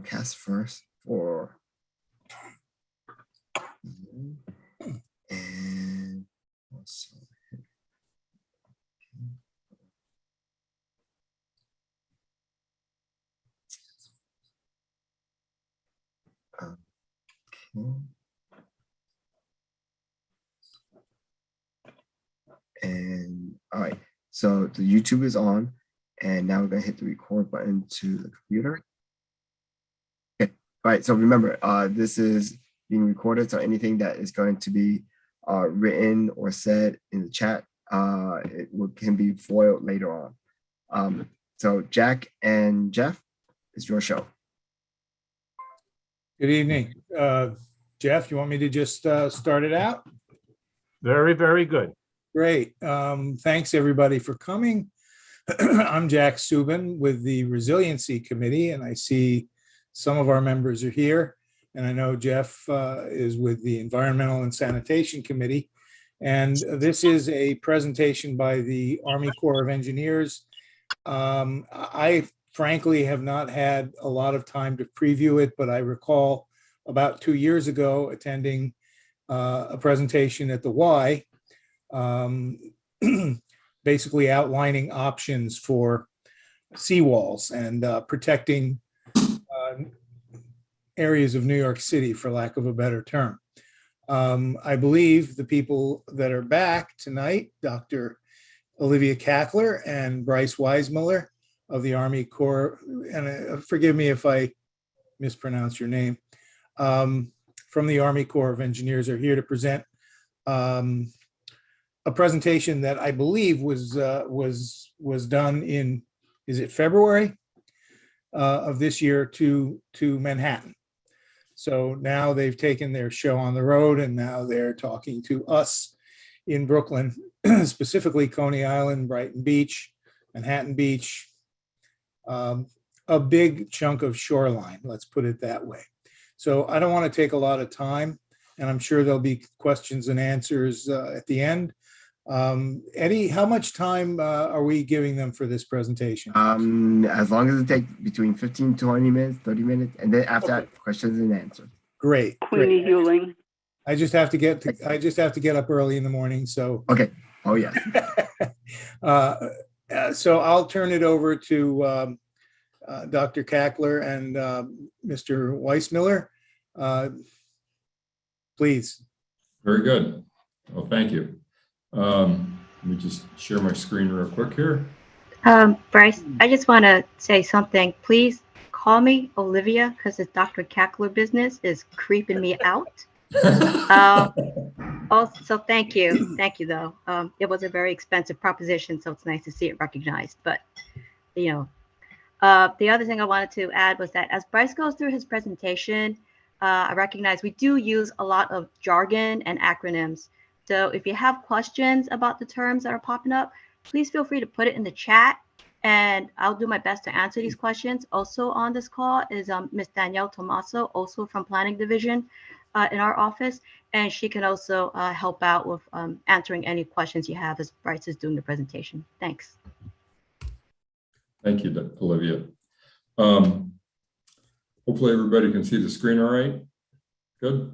broadcast first for and also okay. And all right, so the YouTube is on, and now we're gonna hit the record button to the computer. Okay, all right, so remember, this is being recorded, so anything that is going to be written or said in the chat, can be foiled later on. So Jack and Jeff, it's your show. Good evening. Jeff, you want me to just start it out? Very, very good. Great. Thanks everybody for coming. I'm Jack Subin with the Resiliency Committee, and I see some of our members are here. And I know Jeff is with the Environmental and Sanitation Committee. And this is a presentation by the Army Corps of Engineers. I frankly have not had a lot of time to preview it, but I recall about 2 years ago attending a presentation at the Y, basically outlining options for seawalls and protecting areas of New York City, for lack of a better term. I believe the people that are back tonight, Dr. Olivia Kackler and Bryce Weismiller of the Army Corps, and forgive me if I mispronounce your name, from the Army Corps of Engineers are here to present a presentation that I believe was done in, is it February of this year to Manhattan. So now they've taken their show on the road, and now they're talking to us in Brooklyn, specifically Coney Island, Brighton Beach, Manhattan Beach, a big chunk of shoreline, let's put it that way. So I don't want to take a lot of time, and I'm sure there'll be questions and answers at the end. Eddie, how much time are we giving them for this presentation? As long as it takes between 15, 20 minutes, 30 minutes, and then after that, questions and answers. Great. Queenie Hewling. I just have to get up early in the morning, so. Okay. Oh yes. So I'll turn it over to Dr. Kackler and Mr. Weissmiller. Please. Very good. Well, thank you. Let me just share my screen real quick here. Bryce, I just want to say something. Please call me Olivia, because this Dr. Kackler business is creeping me out. Also, thank you. Thank you, though. It was a very expensive proposition, so it's nice to see it recognized. But, you know, the other thing I wanted to add was that as Bryce goes through his presentation, I recognize we do use a lot of jargon and acronyms. So if you have questions about the terms that are popping up, please feel free to put it in the chat, and I'll do my best to answer these questions. Also on this call is Ms. Danielle Tomaso, also from Planning Division in our office, and she can also help out with answering any questions you have as Bryce is doing the presentation. Thanks. Thank you, Olivia. Hopefully everybody can see the screen all right. Good.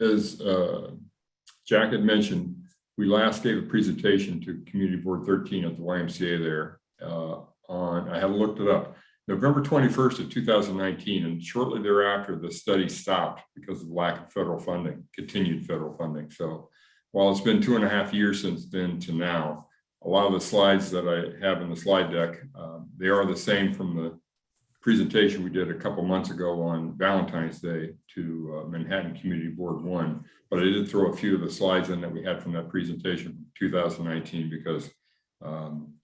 As Jack had mentioned, we last gave a presentation to Community Board 13 at the YMCA there I haven't looked it up, November 21st of 2019, and shortly thereafter the study stopped because of the lack of federal funding, continued federal funding. So while it's been 2.5 years since then to now, a lot of the slides that I have in the slide deck, they are the same from the presentation we did a couple months ago on Valentine's Day to Manhattan Community Board 1, but I did throw a few of the slides in that we had from that presentation from 2019 because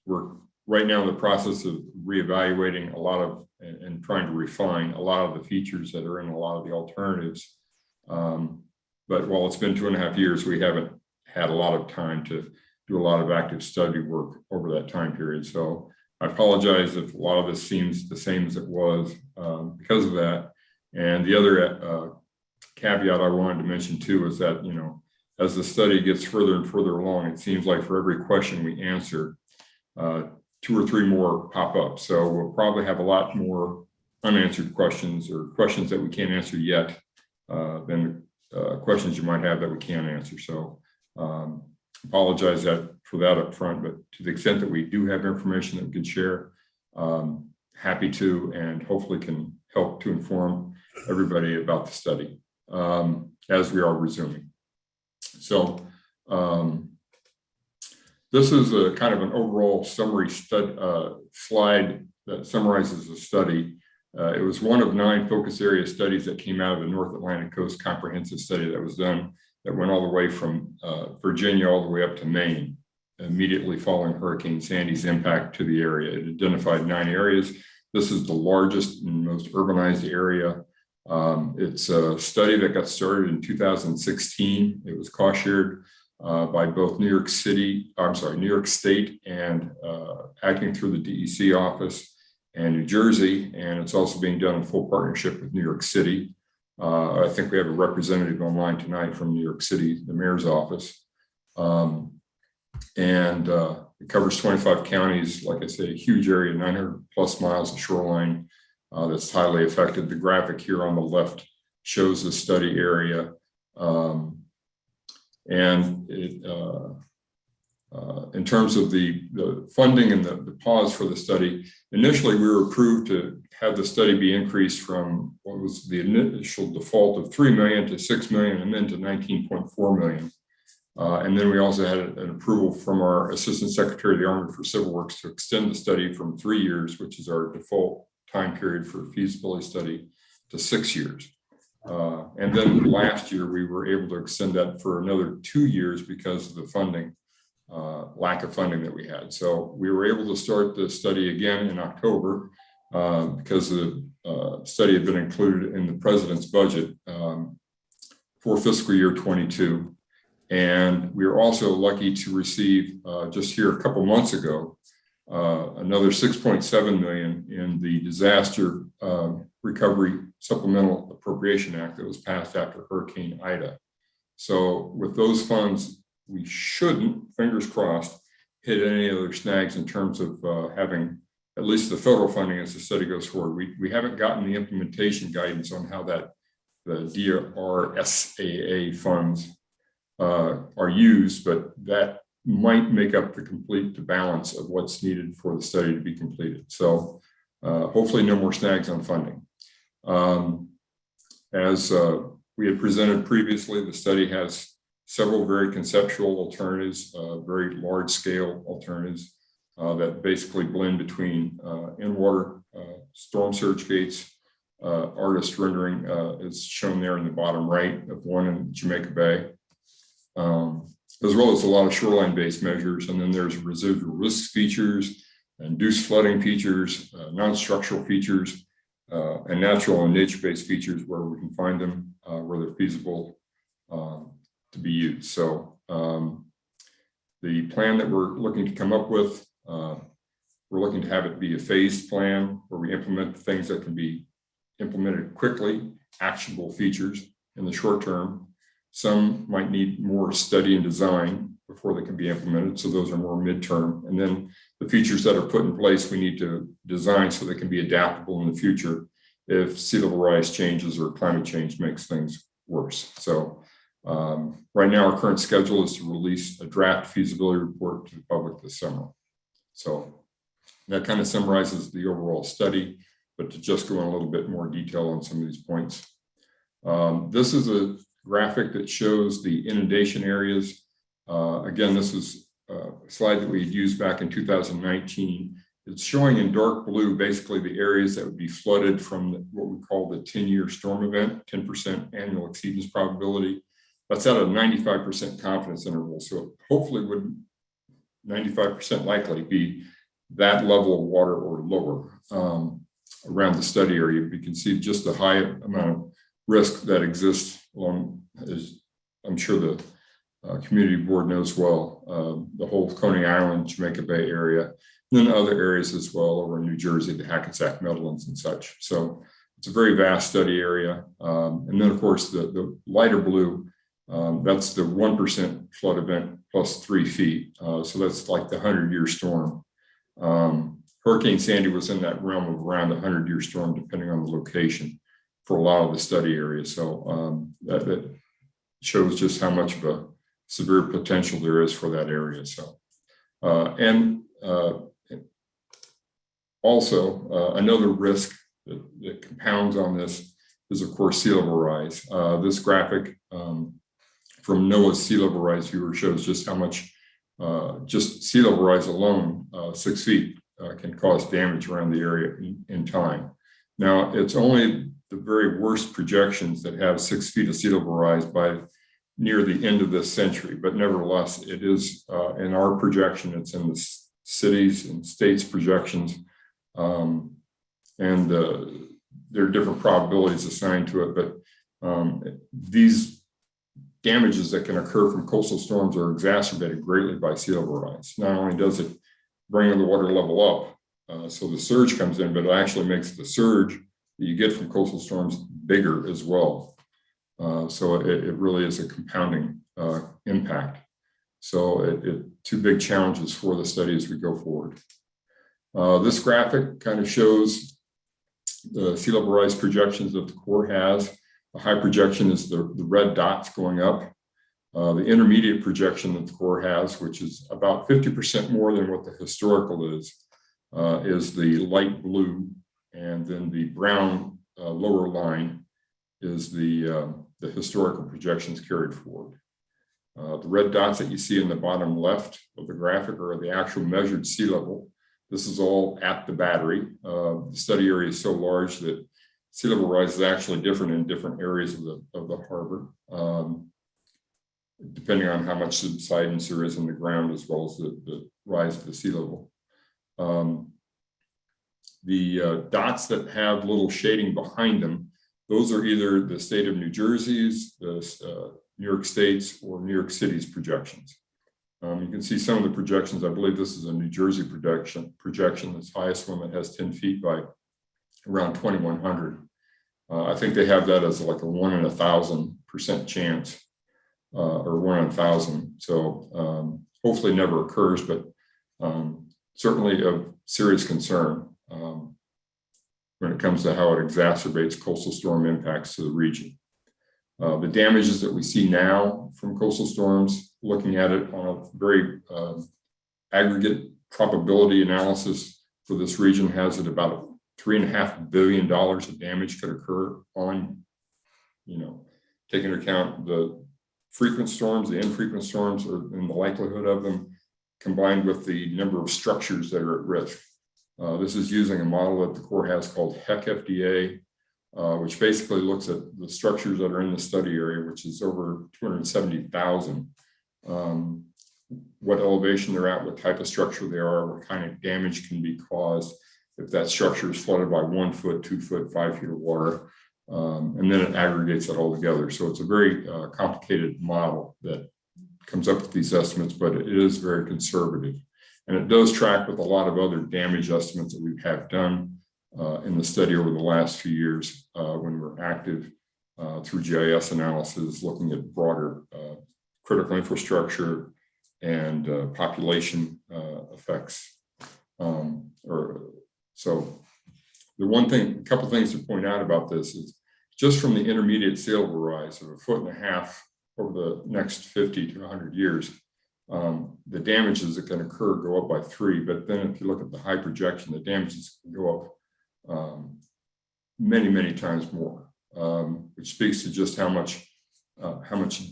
we're right now in the process of reevaluating a lot of and trying to refine a lot of the features that are in a lot of the alternatives. But while it's been 2.5 years, we haven't had a lot of time to do a lot of active study work over that time period. So I apologize if a lot of this seems the same as it was because of that. And the other caveat I wanted to mention too is that, you know, as the study gets further and further along, it seems like for every question we answer, 2 or 3 more pop up. So we'll probably have a lot more unanswered questions or questions that we can't answer yet than questions you might have that we can't answer. So apologize for that up front, but to the extent that we do have information that we can share, happy to, and hopefully can help to inform everybody about the study as we are resuming. So this is a kind of an overall summary slide that summarizes the study. It was one of 9 focus area studies that came out of the North Atlantic Coast Comprehensive Study that was done, that went all the way from Virginia all the way up to Maine, immediately following Hurricane Sandy's impact to the area. It identified 9 areas. This is the largest and most urbanized area. It's a study that got started in 2016. It was cost-shared by both New York State and acting through the DEC office and New Jersey. And it's also being done in full partnership with New York City. I think we have a representative online tonight from New York City, the mayor's office. It covers 25 counties, like I say, a huge area, 900 plus miles of shoreline that's highly affected. The graphic here on the left shows the study area. In terms of the funding and the pause for the study, initially we were approved to have the study be increased from what was the initial default of $3 million to $6 million and then to $19.4 million. And then we also had an approval from our Assistant Secretary of the Army for Civil Works to extend the study from 3 years, which is our default time period for a feasibility study, to 6 years. And then last year, we were able to extend that for another 2 years because of the funding, lack of funding that we had. So we were able to start the study again in October because the study had been included in the president's budget for fiscal year 22. And we were also lucky to receive just here a couple months ago, another $6.7 million in the Disaster Recovery Supplemental Appropriation Act that was passed after Hurricane Ida. So with those funds, we shouldn't, fingers crossed, hit any other snags in terms of having at least the federal funding as the study goes forward. We haven't gotten the implementation guidance on how the DRSAA funds are used, but that might make up the balance of what's needed for the study to be completed. So hopefully no more snags on funding. As we had presented previously, the study has several very conceptual alternatives, very large scale alternatives that basically blend between in-water storm surge gates, artist rendering is shown there in the bottom right of one in Jamaica Bay, as well as a lot of shoreline-based measures. And then there's residual risk features, induced flooding features, non-structural features, and natural and nature-based features where we can find them, where they're feasible to be used. So the plan that we're looking to come up with, we're looking to have it be a phased plan where we implement things that can be implemented quickly, actionable features in the short term. Some might need more study and design before they can be implemented. So those are more midterm. And then the features that are put in place, we need to design so they can be adaptable in the future if sea level rise changes or climate change makes things worse. So right now, our current schedule is to release a draft feasibility report to the public this summer. So that kind of summarizes the overall study, but to just go in a little bit more detail on some of these points. This is a graphic that shows the inundation areas. Again, this is a slide that we had used back in 2019. It's showing in dark blue basically the areas that would be flooded from what we call the 10-year storm event, 10% annual exceedance probability. That's at a 95% confidence interval. So hopefully would 95% likely be that level of water or lower around the study area. You can see just the high amount of risk that exists along, as I'm sure the community board knows well, the whole Coney Island, Jamaica Bay area, and then other areas as well over in New Jersey, the Hackensack Meadowlands and such. So it's a very vast study area. And then of course, the lighter blue, that's the 1% flood event plus 3 feet. So that's like the 100-year storm. Hurricane Sandy was in that realm of around a 100-year storm, depending on the location for a lot of the study areas. So that shows just how much of a severe potential there is for that area. So, also another risk that compounds on this is, of course, sea level rise. This graphic from NOAA's sea level rise viewer shows just how much just sea level rise alone, 6 feet, can cause damage around the area in time. Now, it's only the very worst projections that have 6 feet of sea level rise by near the end of this century, but nevertheless, it is in our projection, it's in the cities and states projections, and there are different probabilities assigned to it, but these damages that can occur from coastal storms are exacerbated greatly by sea level rise. Not only does it bring the water level up, so the surge comes in, but it actually makes the surge that you get from coastal storms bigger as well. So it really is a compounding impact. So two big challenges for the study as we go forward. This graphic kind of shows the sea level rise projections that the Corps has. The high projection is the red dots going up. The intermediate projection that the Corps has, which is about 50% more than what the historical is the light blue, and then the brown lower line is the historical projections carried forward. The red dots that you see in the bottom left of the graphic are the actual measured sea level. This is all at the battery. The study area is so large that sea level rise is actually different in different areas of the harbor, depending on how much subsidence there is in the ground, as well as the rise of the sea level. The dots that have little shading behind them, those are either the state of New Jersey's, the New York State's, or New York City's projections. You can see some of the projections. I believe this is a New Jersey projection, this highest one that has 10 feet by around 2,100. I think they have that as like a 1 in 1,000% chance, or 1 in 1,000. So hopefully never occurs, but certainly of serious concern when it comes to how it exacerbates coastal storm impacts to the region. The damages that we see now from coastal storms, looking at it on a very aggregate probability analysis for this region, has it about $3.5 billion of damage could occur on, taking into account the frequent storms, the infrequent storms, and the likelihood of them, combined with the number of structures that are at risk. This is using a model that the Corps has called HEC-FDA, which basically looks at the structures that are in the study area, which is over 270,000. What elevation they're at, what type of structure they are, what kind of damage can be caused if that structure is flooded by 1 foot, 2 foot, 5 feet of water, and then it aggregates it all together. So it's a very complicated model that comes up with these estimates, but it is very conservative. And it does track with a lot of other damage estimates that we have done in the study over the last few years when we're active through GIS analysis, looking at broader critical infrastructure and population effects. So the one thing, a couple things to point out about this is just from the intermediate sea level rise of 1.5 feet over the next 50 to 100 years, the damages that can occur go up by 3. But then if you look at the high projection, the damages can go up many, many times more, which speaks to just how much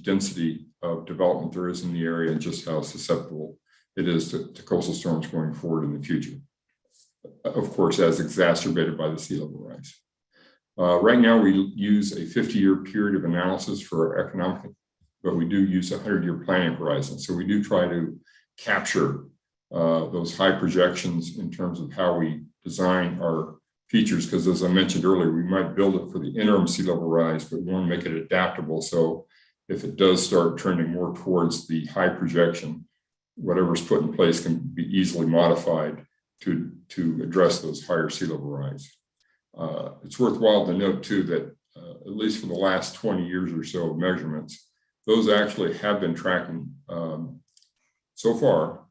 density of development there is in the area and just how susceptible it is to coastal storms going forward in the future. Of course, as exacerbated by the sea level rise. Right now, we use a 50-year period of analysis for our economic, but we do use a 100-year planning horizon. So we do try to capture those high projections in terms of how we design our features, because as I mentioned earlier, we might build it for the interim sea level rise, but we want to make it adaptable. So if it does start trending more towards the high projection, whatever's put in place can be easily modified to address those higher sea level rise. It's worthwhile to note too that at least for the last 20 years or so of measurements, those actually have been tracking so far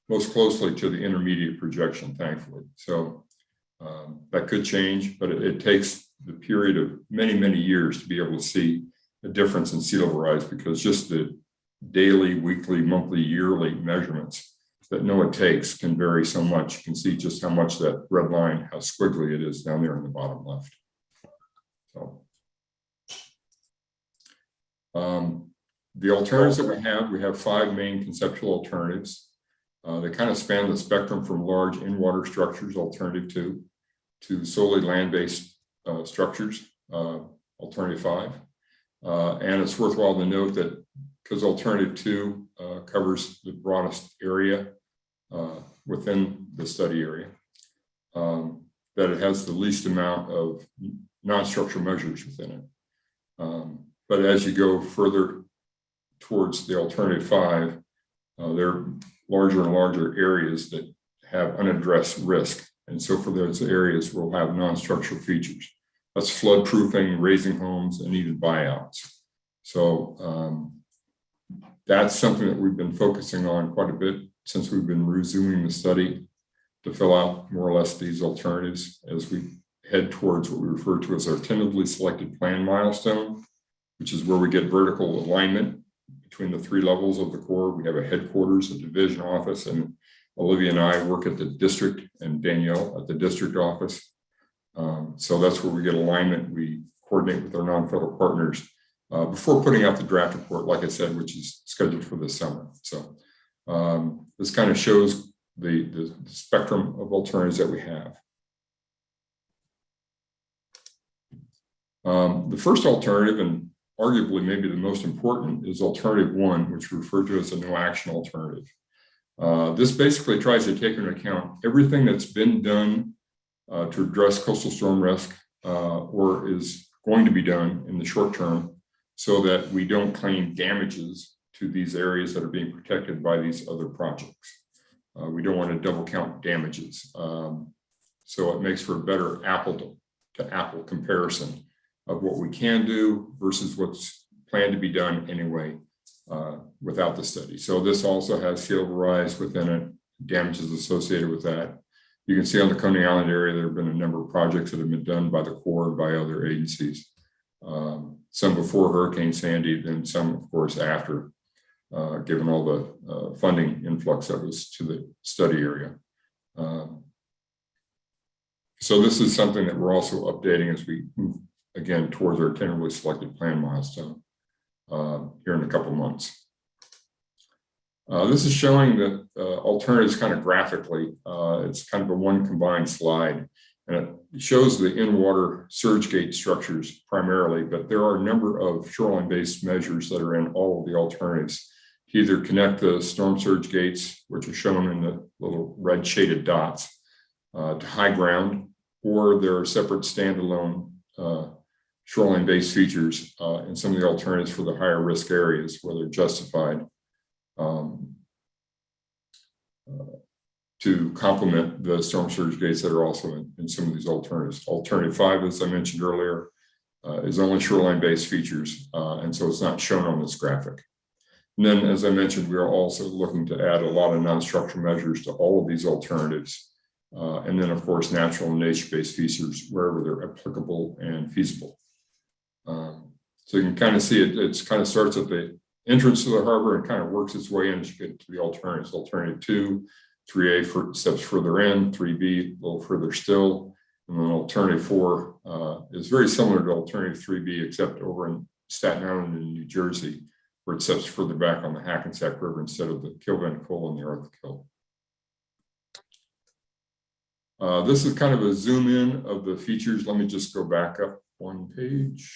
most closely to the intermediate projection, thankfully. So that could change, but it takes the period of many, many years to be able to see a difference in sea level rise, because just the daily, weekly, monthly, yearly measurements that NOAA takes can vary so much. You can see just how much that red line, how squiggly it is down there in the bottom left. So the alternatives that we have 5 main conceptual alternatives. They kind of span the spectrum from large in-water structures, alternative 2, to solely land-based structures, alternative 5. And it's worthwhile to note that because alternative 2 covers the broadest area within the study area, that it has the least amount of non-structural measures within it. But as you go further towards the alternative 5, there are larger and larger areas that have unaddressed risk. And so for those areas, we'll have non-structural features. That's flood proofing, raising homes, and even buyouts. So that's something that we've been focusing on quite a bit since we've been resuming the study, to fill out more or less these alternatives as we head towards what we refer to as our tentatively selected plan milestone, which is where we get vertical alignment between the 3 levels of the Corps. We have a headquarters, a division office, and Olivia and I work at the district, and Danielle at the district office. So that's where we get alignment. We coordinate with our non-federal partners before putting out the draft report, like I said, which is scheduled for this summer. So this kind of shows the spectrum of alternatives that we have. The first alternative, and arguably maybe the most important, is alternative 1, which we refer to as a no action alternative. This basically tries to take into account everything that's been done to address coastal storm risk or is going to be done in the short term, so that we don't claim damages to these areas that are being protected by these other projects. We don't want to double count damages. So it makes for a better apple to apple comparison of what we can do versus what's planned to be done anyway without the study. So this also has sea level rise within it, damages associated with that. You can see on the Coney Island area, there have been a number of projects that have been done by the Corps and by other agencies. Some before Hurricane Sandy, then some, of course, after, given all the funding influx that was to the study area. So this is something that we're also updating as we move again towards our tentatively selected plan milestone here in a couple of months. This is showing the alternatives kind of graphically. It's kind of a one combined slide, and it shows the in-water surge gate structures primarily, but there are a number of shoreline-based measures that are in all of the alternatives to either connect the storm surge gates, which are shown in the little red shaded dots, to high ground, or there are separate standalone shoreline-based features in some of the alternatives for the higher risk areas where they're justified to complement the storm surge gates that are also in some of these alternatives. Alternative 5, as I mentioned earlier, is only shoreline-based features, and so it's not shown on this graphic. And then, as I mentioned, we are also looking to add a lot of non-structural measures to all of these alternatives. And then, of course, natural and nature-based features wherever they're applicable and feasible. So you can kind of see it kind of starts at the entrance to the harbor and kind of works its way in as you get to the alternatives. Alternative 2, 3A for steps further in, 3B a little further still, and then alternative 4 is very similar to alternative 3B, except over in Staten Island in New Jersey, where it steps further back on the Hackensack River instead of the Kilvan-Cole and the Arthur Kill. This is kind of a zoom in of the features. Let me just go back up one page.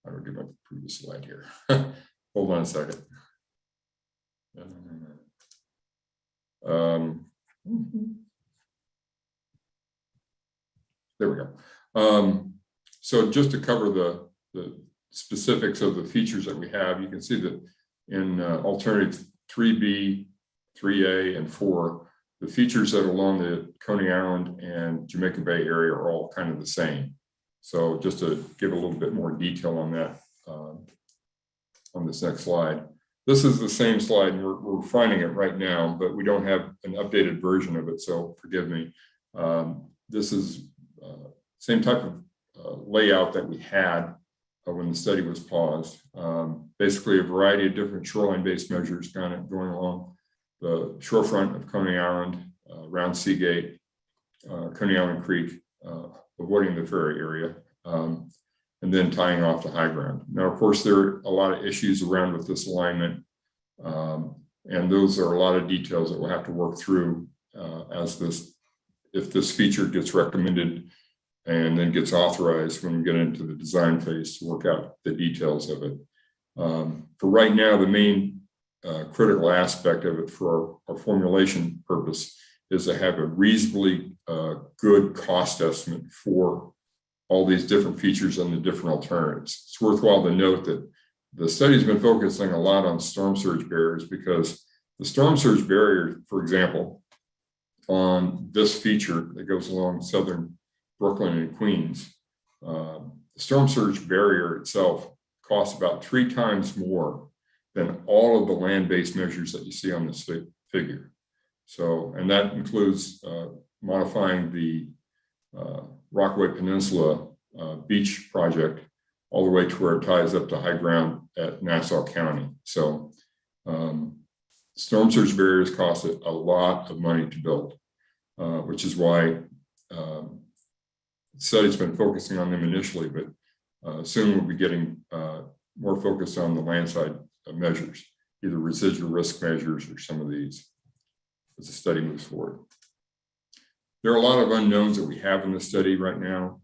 How do I get my previous slide here? Hold on a second. There we go. So just to cover the specifics of the features that we have, you can see that in alternative 3B, 3A, and 4, the features that are along the Coney Island and Jamaica Bay area are all kind of the same. So just to give a little bit more detail on that, on this next slide. This is the same slide, and we're refining it right now, but we don't have an updated version of it, so forgive me. This is same type of layout that we had when the study was paused. Basically, a variety of different shoreline-based measures kind of going along the shorefront of Coney Island, around Seagate, Coney Island Creek, avoiding the ferry area, and then tying off to high ground. Now, of course, there are a lot of issues around with this alignment, and those are a lot of details that we'll have to work through if this feature gets recommended and then gets authorized when we get into the design phase to work out the details of it. For right now, the main critical aspect of it for our formulation purpose is to have a reasonably good cost estimate for all these different features and the different alternatives. It's worthwhile to note that the study's been focusing a lot on storm surge barriers, because the storm surge barrier, for example, on this feature that goes along southern Brooklyn and Queens, the storm surge barrier itself costs about 3 times more than all of the land-based measures that you see on this figure. So, and that includes modifying the Rockaway Peninsula beach project all the way to where it ties up to high ground at Nassau County. So storm surge barriers cost a lot of money to build, which is why the study's been focusing on them initially, but soon we'll be getting more focused on the landside measures, either residual risk measures or some of these as the study moves forward. There are a lot of unknowns that we have in the study right now.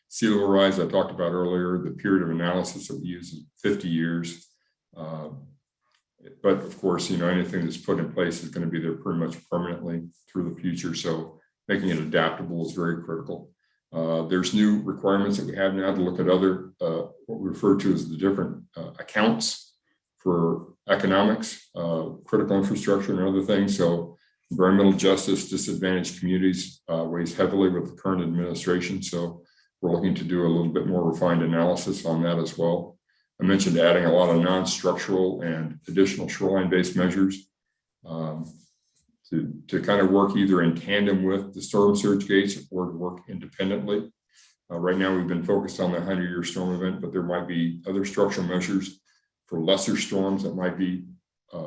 Sea level rise, I talked about earlier, the period of analysis that we use is 50 years. But of course, anything that's put in place is going to be there pretty much permanently through the future. So making it adaptable is very critical. There's new requirements that we have now to look at other, what we refer to as the different accounts for economics, critical infrastructure and other things. So environmental justice, disadvantaged communities weighs heavily with the current administration. So we're looking to do a little bit more refined analysis on that as well. I mentioned adding a lot of non-structural and additional shoreline-based measures to kind of work either in tandem with the storm surge gates or to work independently. Right now, we've been focused on the 100-year storm event, but there might be other structural measures for lesser storms that might be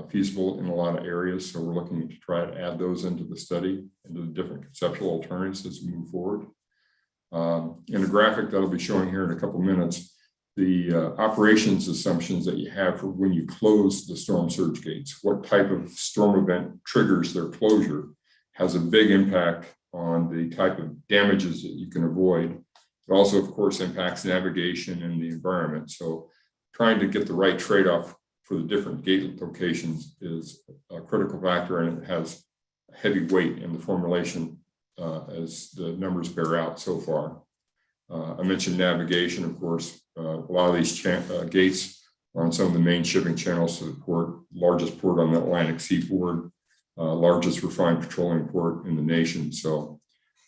feasible in a lot of areas. So we're looking to try to add those into the study, into the different conceptual alternatives as we move forward. In a graphic that I'll be showing here in a couple minutes, the operations assumptions that you have for when you close the storm surge gates, what type of storm event triggers their closure, has a big impact on the type of damages that you can avoid. It also, of course, impacts navigation and the environment. So trying to get the right trade-off for the different gate locations is a critical factor, and it has a heavy weight in the formulation as the numbers bear out so far. I mentioned navigation, of course. A lot of these gates are on some of the main shipping channels to the port, largest port on the Atlantic seaboard, largest refined petroleum port in the nation. So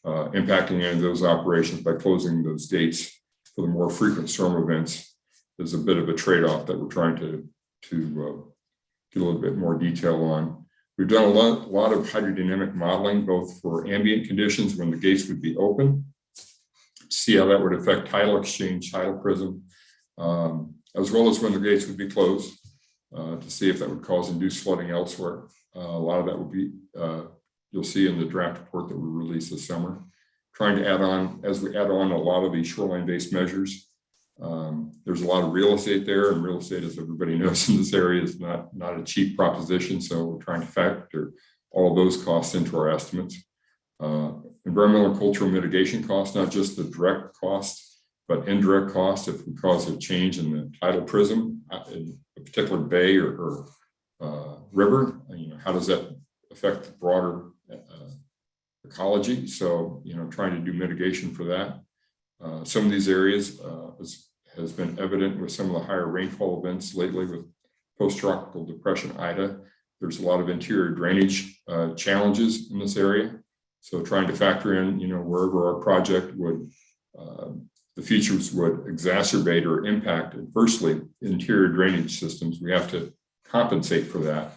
impacting any of those operations by closing those gates for the more frequent storm events is a bit of a trade-off that we're trying to get a little bit more detail on. We've done a lot of hydrodynamic modeling, both for ambient conditions when the gates would be open, to see how that would affect tidal exchange, tidal prism, as well as when the gates would be closed, to see if that would cause induced flooding elsewhere. A lot of that would be, you'll see in the draft report that we released this summer. Trying to add on, as we add on a lot of these shoreline-based measures, there's a lot of real estate there, and real estate, as everybody knows in this area, is not a cheap proposition. So we're trying to factor all of those costs into our estimates. Environmental and cultural mitigation costs, not just the direct costs, but indirect costs. If we cause a change in the tidal prism in a particular bay or river, how does that affect the broader ecology? So, trying to do mitigation for that. Some of these areas has been evident with some of the higher rainfall events lately with post-tropical depression Ida. There's a lot of interior drainage challenges in this area. So trying to factor in, wherever our project would the features would exacerbate or impact adversely interior drainage systems, we have to compensate for that.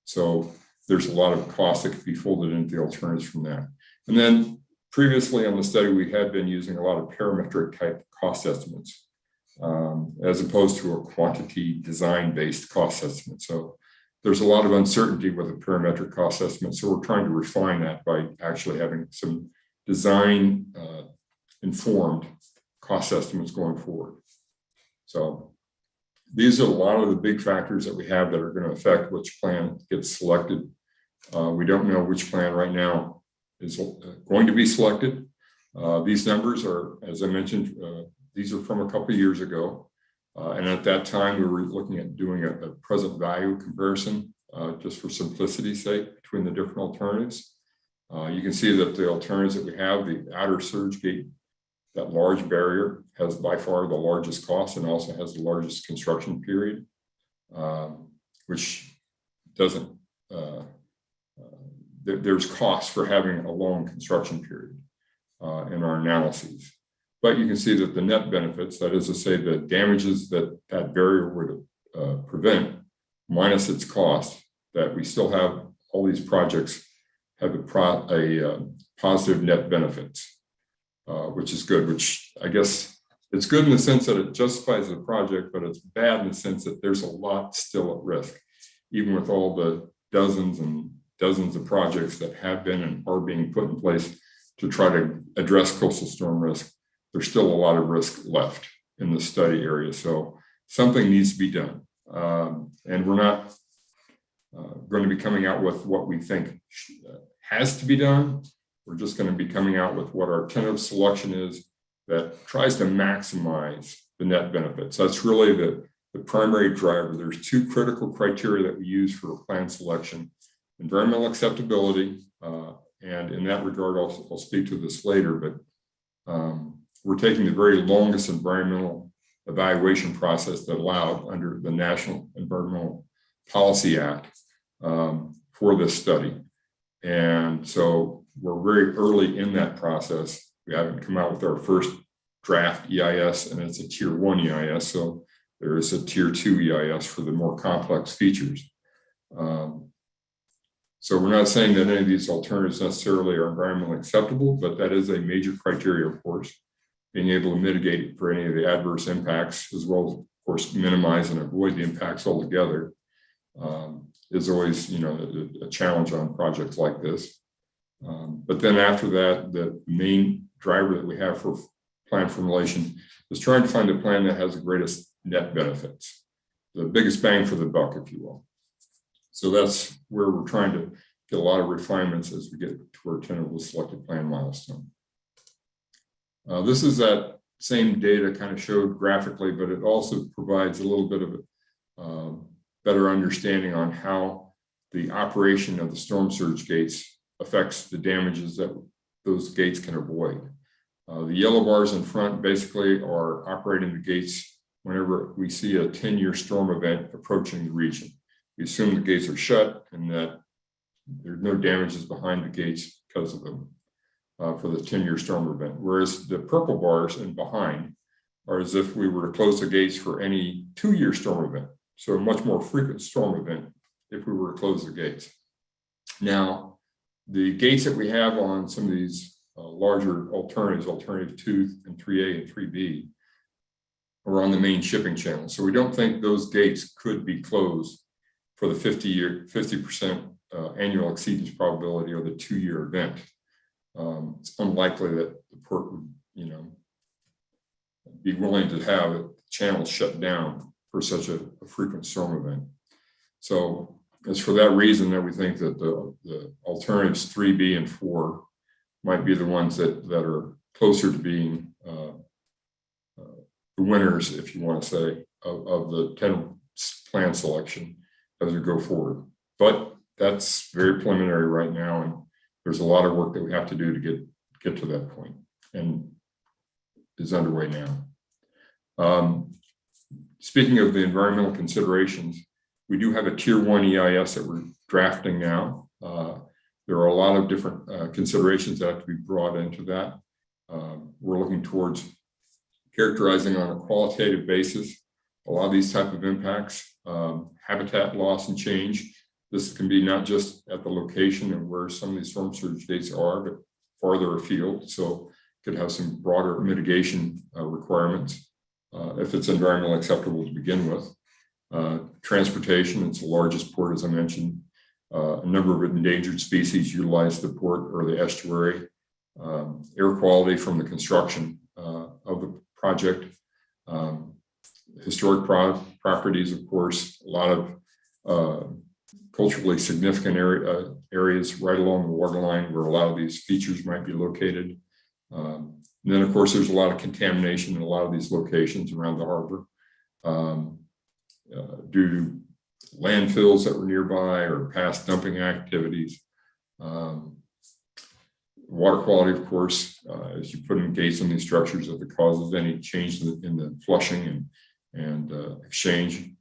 So there's a lot of costs that could be folded into the alternatives from that. And then previously on the study, we had been using a lot of parametric type cost estimates, as opposed to a quantity design-based cost estimate. So there's a lot of uncertainty with a parametric cost estimate. So we're trying to refine that by actually having some design informed cost estimates going forward. So these are a lot of the big factors that we have that are going to affect which plan gets selected. We don't know which plan right now is going to be selected. These numbers are, as I mentioned, these are from a couple of years ago. And at that time, we were looking at doing a present value comparison, just for simplicity's sake, between the different alternatives. You can see that the alternatives that we have, the outer surge gate, that large barrier, has by far the largest cost and also has the largest construction period, which doesn't, there's cost for having a long construction period in our analyses. But you can see that the net benefits, that is to say the damages that that barrier would prevent, minus its cost, that we still have all these projects have a positive net benefits. Which is good, which I guess it's good in the sense that it justifies the project, but it's bad in the sense that there's a lot still at risk, even with all the dozens and dozens of projects that have been and are being put in place to try to address coastal storm risk. There's still a lot of risk left in the study area. So something needs to be done. And we're not going to be coming out with what we think has to be done. We're just going to be coming out with what our tentative selection is that tries to maximize the net benefits. That's really the primary driver. There's two critical criteria that we use for plan selection: environmental acceptability, and in that regard, I'll speak to this later, but we're taking the very longest environmental evaluation process that allowed under the National Environmental Policy Act for this study. And so we're very early in that process. We haven't come out with our first draft EIS, and it's a tier 1 EIS. So there is a tier 2 EIS for the more complex features. So we're not saying that any of these alternatives necessarily are environmentally acceptable, but that is a major criteria, of course. Being able to mitigate for any of the adverse impacts, as well as, of course, minimize and avoid the impacts altogether, is always, a challenge on projects like this. But then after that, the main driver that we have for plan formulation is trying to find a plan that has the greatest net benefits, the biggest bang for the buck, if you will. So that's where we're trying to get a lot of refinements as we get to our tentatively selected plan milestone. This is that same data kind of showed graphically, but it also provides a little bit of a better understanding on how the operation of the storm surge gates affects the damages that those gates can avoid. The yellow bars in front basically are operating the gates whenever we see a 10-year storm event approaching the region. We assume the gates are shut and that there's no damages behind the gates because of them for the 10-year storm event. Whereas the purple bars in behind are as if we were to close the gates for any 2-year storm event. So a much more frequent storm event if we were to close the gates. Now, the gates that we have on some of these larger alternatives, alternative 2 and 3A and 3B, are on the main shipping channel. So we don't think those gates could be closed for the 50% annual exceedance probability or the 2-year event. It's unlikely that the port would, be willing to have the channel shut down for such a frequent storm event. So it's for that reason that we think that the alternatives 3B and 4 might be the ones that are closer to being the winners, if you want to say, of the 10 plan selection as we go forward. But that's very preliminary right now, and there's a lot of work that we have to do to get to that point, and is underway now. Speaking of the environmental considerations, we do have a tier 1 EIS that we're drafting now. There are a lot of different considerations that have to be brought into that. We're looking towards characterizing on a qualitative basis a lot of these type of impacts, habitat loss and change. This can be not just at the location and where some of these storm surge dates are, but farther afield. So could have some broader mitigation requirements if it's environmentally acceptable to begin with. Transportation, it's the largest port, as I mentioned. A number of endangered species utilize the port or the estuary. Air quality from the construction of the project. Historic properties, of course, a lot of culturally significant areas right along the waterline where a lot of these features might be located. And then, of course, there's a lot of contamination in a lot of these locations around the harbor due to landfills that were nearby or past dumping activities. Water quality, of course, as you put in gates on these structures, if it causes any change in the flushing and exchange.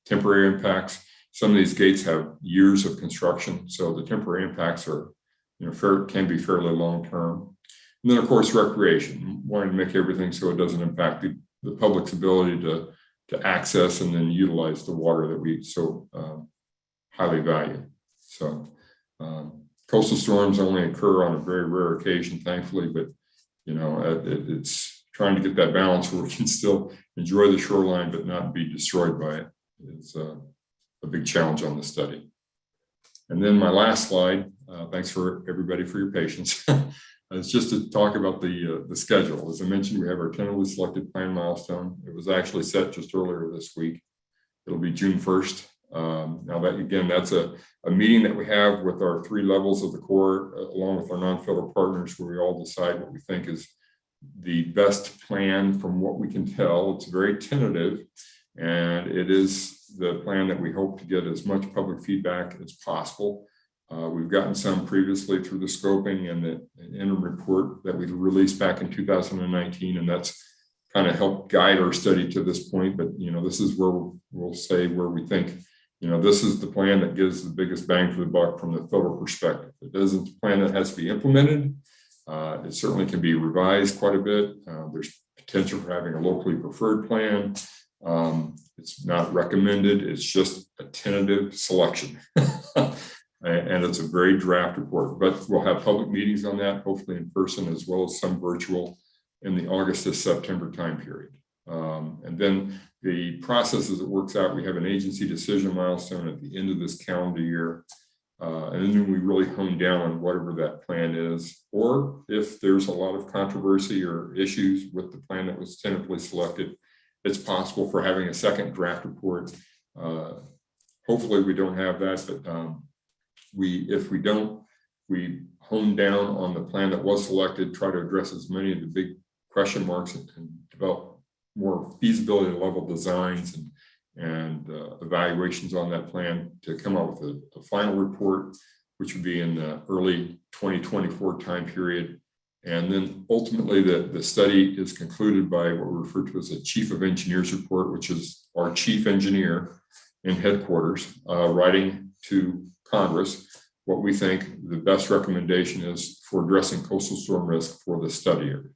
Temporary impacts. Some of these gates have years of construction, so the temporary impacts are, can be fairly long term. And then, of course, recreation, wanting to make everything so it doesn't impact the public's ability to access and then utilize the water that we so highly value. So coastal storms only occur on a very rare occasion, thankfully, but it's trying to get that balance where we can still enjoy the shoreline but not be destroyed by it is a big challenge on the study. And then my last slide, thanks for everybody for your patience. It's just to talk about the schedule. As I mentioned, we have our tentatively selected plan milestone. It was actually set just earlier this week. It'll be June 1st. Now that, again, that's a meeting that we have with our 3 levels of the Corps, along with our non-federal partners, where we all decide what we think is the best plan from what we can tell. It's very tentative, and it is the plan that we hope to get as much public feedback as possible. We've gotten some previously through the scoping and the interim report that we released back in 2019, and that's kind of helped guide our study to this point. But this is where we'll say where we think this is the plan that gives the biggest bang for the buck from the federal perspective. It isn't the plan that has to be implemented. It certainly can be revised quite a bit. There's potential for having a locally preferred plan. It's not recommended. It's just a tentative selection. And it's a very draft report, but we'll have public meetings on that, hopefully in person, as well as some virtual in the August to September time period. And then the process as it works out, we have an agency decision milestone at the end of this calendar year. And then we really hone down on whatever that plan is, or if there's a lot of controversy or issues with the plan that was tentatively selected, it's possible for having a second draft report. Hopefully we don't have that, but if we don't, we hone down on the plan that was selected, try to address as many of the big question marks and develop more feasibility level designs and evaluations on that plan to come up with a final report, which would be in the early 2024 time period. And then ultimately the study is concluded by what we refer to as a chief of engineers report, which is our chief engineer in headquarters writing to Congress what we think the best recommendation is for addressing coastal storm risk for the study area.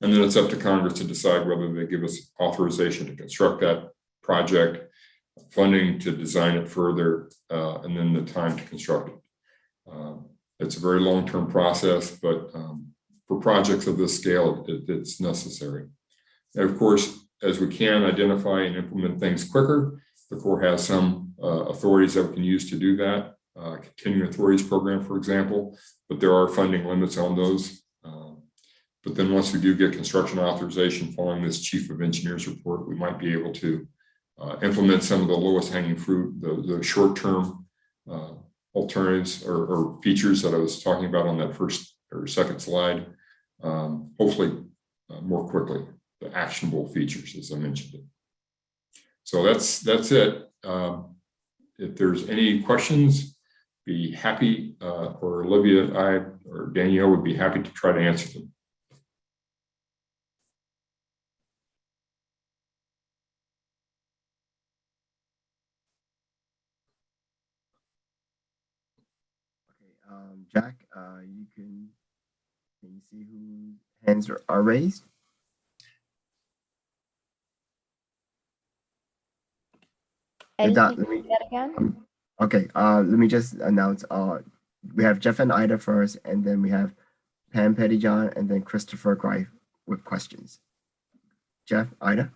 And then it's up to Congress to decide whether they give us authorization to construct that project, funding to design it further, and then the time to construct it. It's a very long-term process, but for projects of this scale, it's necessary. And of course, as we can identify and implement things quicker, the Corps has some authorities that we can use to do that. Continuing authorities program, for example, but there are funding limits on those. But then once we do get construction authorization following this chief of engineers report, we might be able to implement some of the lowest hanging fruit, the short-term alternatives or features that I was talking about on that first or second slide, hopefully more quickly, the actionable features, as I mentioned it. So that's it. If there's any questions, be happy, or Olivia, I, or Danielle would be happy to try to answer them. Okay, Jack, you can Can you see whose hands are raised? If Eddie, not, can you do that again? okay, let me just announce, we have Jeff and Ida first, and then we have Pam Pettyjohn, and then Christopher Greif with questions. Jeff, Ida?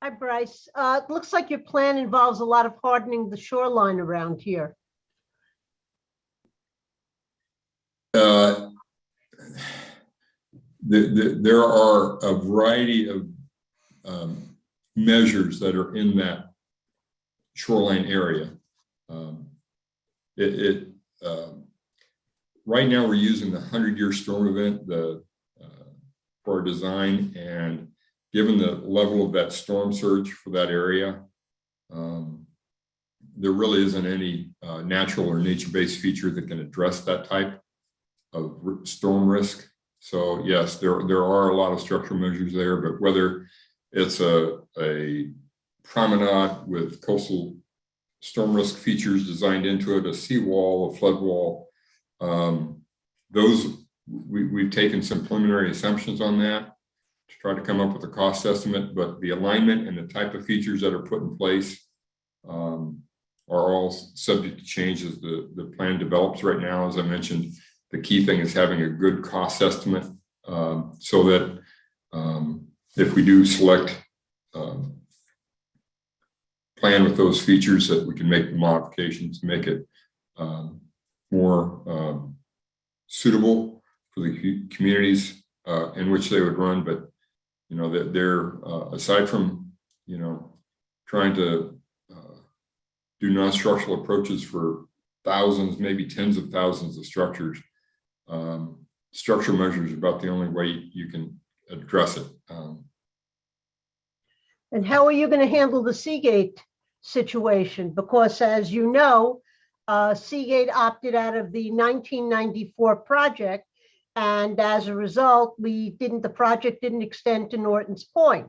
Hi, Bryce. It looks like your plan involves a lot of hardening the shoreline around here. There are a variety of measures that are in that shoreline area. Right now we're using the 100-year storm event for our design, and given the level of that storm surge for that area, there really isn't any natural or nature-based feature that can address that type of storm risk. So yes, there are a lot of structural measures there, but whether it's a promenade with coastal storm risk features designed into it, a seawall, a flood wall, those we've taken some preliminary assumptions on that to try to come up with a cost estimate, but the alignment and the type of features that are put in place are all subject to change as the plan develops right now. As I mentioned, the key thing is having a good cost estimate so that if we do select plan with those features, that we can make the modifications to make it more suitable for the communities in which they would run. But you know that they're aside from trying to do non-structural approaches for thousands, maybe tens of thousands of structures, structural measures are about the only way you can address it. And how are you going to handle the Seagate situation? Because as you know, Seagate opted out of the 1994 project. And as a result, the project didn't extend to Norton's Point.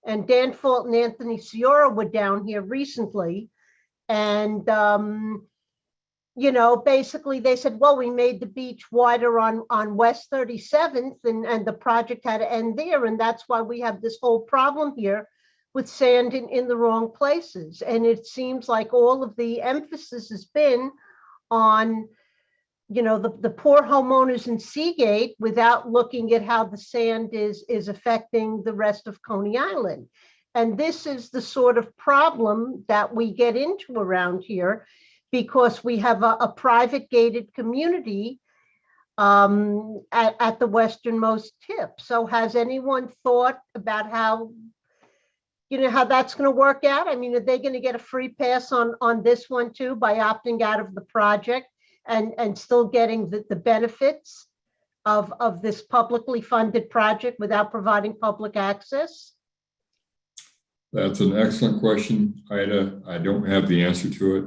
And Dan Fult and Anthony Ciora were down here recently. And, basically they said, well, we made the beach wider on West 37th and the project had to end there. And that's why we have this whole problem here with sand in the wrong places. And it seems like all of the emphasis has been on, the poor homeowners in Seagate without looking at how the sand is affecting the rest of Coney Island. And this is the sort of problem that we get into around here because we have a private gated community at the westernmost tip. So has anyone thought about how that's going to work out? I mean, are they going to get a free pass on this one too by opting out of the project and still getting the benefits of this publicly funded project without providing public access? That's an excellent question, Ida. I don't have the answer to it.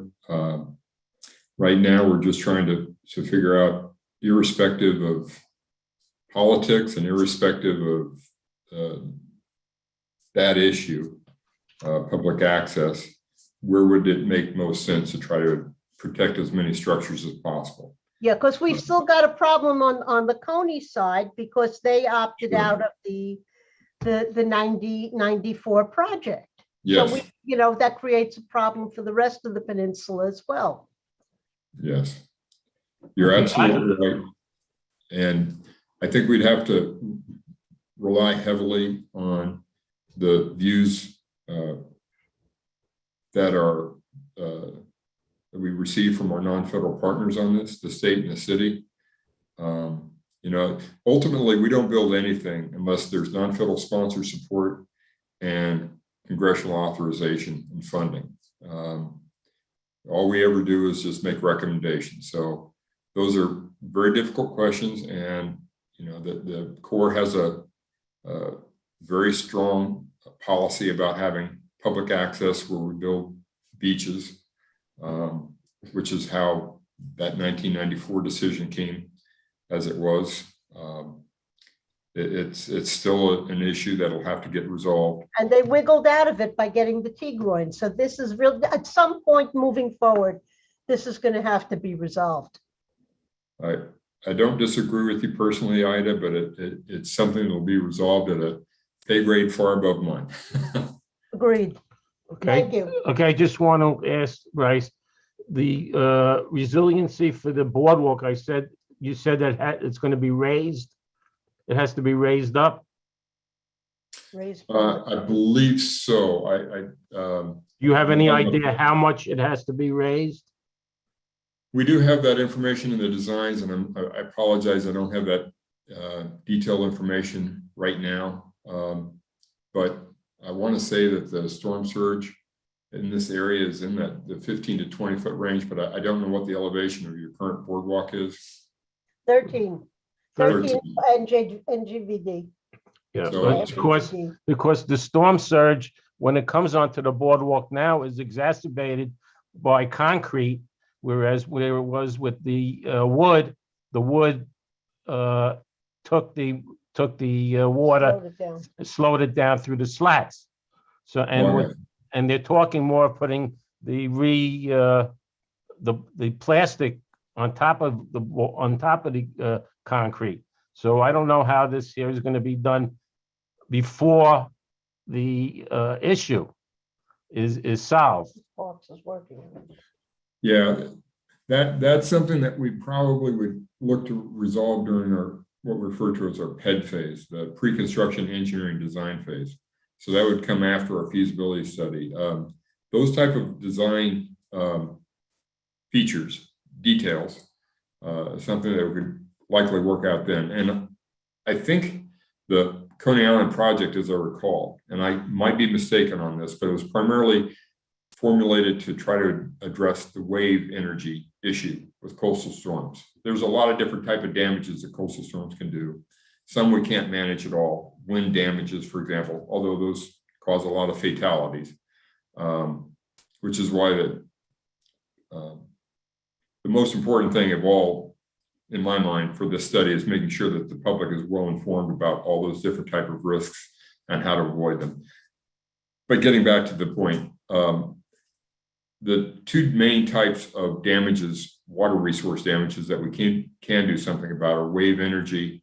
Right now, we're just trying to figure out, irrespective of politics and irrespective of that issue, public access, where would it make most sense to try to protect as many structures as possible? Yeah, because we've still got a problem on the Coney side because they opted out of the 94 project. Yes. So that creates a problem for the rest of the peninsula as well. Yes, you're absolutely right. And I think we'd have to rely heavily on the views that we receive from our non-federal partners on this, the state and the city. Ultimately, we don't build anything unless there's non-federal sponsor support and congressional authorization and funding. All we ever do is just make recommendations. So those are very difficult questions. And, the Corps has a very strong policy about having public access where we build beaches, which is how that 1994 decision came as it was. It's still an issue that'll have to get resolved. And they wiggled out of it by getting the T-groin. So this is real. At some point moving forward, this is going to have to be resolved. I I don't disagree with you personally, Ida, but it's something that will be resolved at a pay grade far above mine. Agreed. Thank Okay, you. okay, I just want to ask Bryce, the resiliency for the boardwalk, you said that it's going to be raised? It has to be raised up? Raise I believe so. Do you have any idea how much it has to be raised? We do have that information in the designs, and I apologize, I don't have that detailed information right now. But I want to say that the storm surge in this area is in the 15 to 20 foot range, but I don't know what the elevation of your current boardwalk is. 13. 13 13. NGVD. Yeah, So but it's- because the storm surge, when it comes onto the boardwalk now, is exacerbated by concrete, whereas where it was with the wood took the water, Slowed it down. slowed it down through the slats. So, Okay. and they're talking more of putting the plastic on top of the concrete. So I don't know how this here is going to be done before the issue is solved. Parks is working. Yeah, that's something that we probably would look to resolve during our what we refer to as our PED phase, the pre-construction engineering design phase. So that would come after our feasibility study. Those type of design features, details, something that we could likely work out then. And I think the Coney Island project, as I recall, and I might be mistaken on this, but it was primarily formulated to try to address the wave energy issue with coastal storms. There's a lot of different type of damages that coastal storms can do. Some we can't manage at all. Wind damages, for example, although those cause a lot of fatalities, which is why the most important thing of all, in my mind, for this study is making sure that the public is well informed about all those different type of risks and how to avoid them. But getting back to the point, the two main types of damages, water resource damages that we can do something about are wave energy,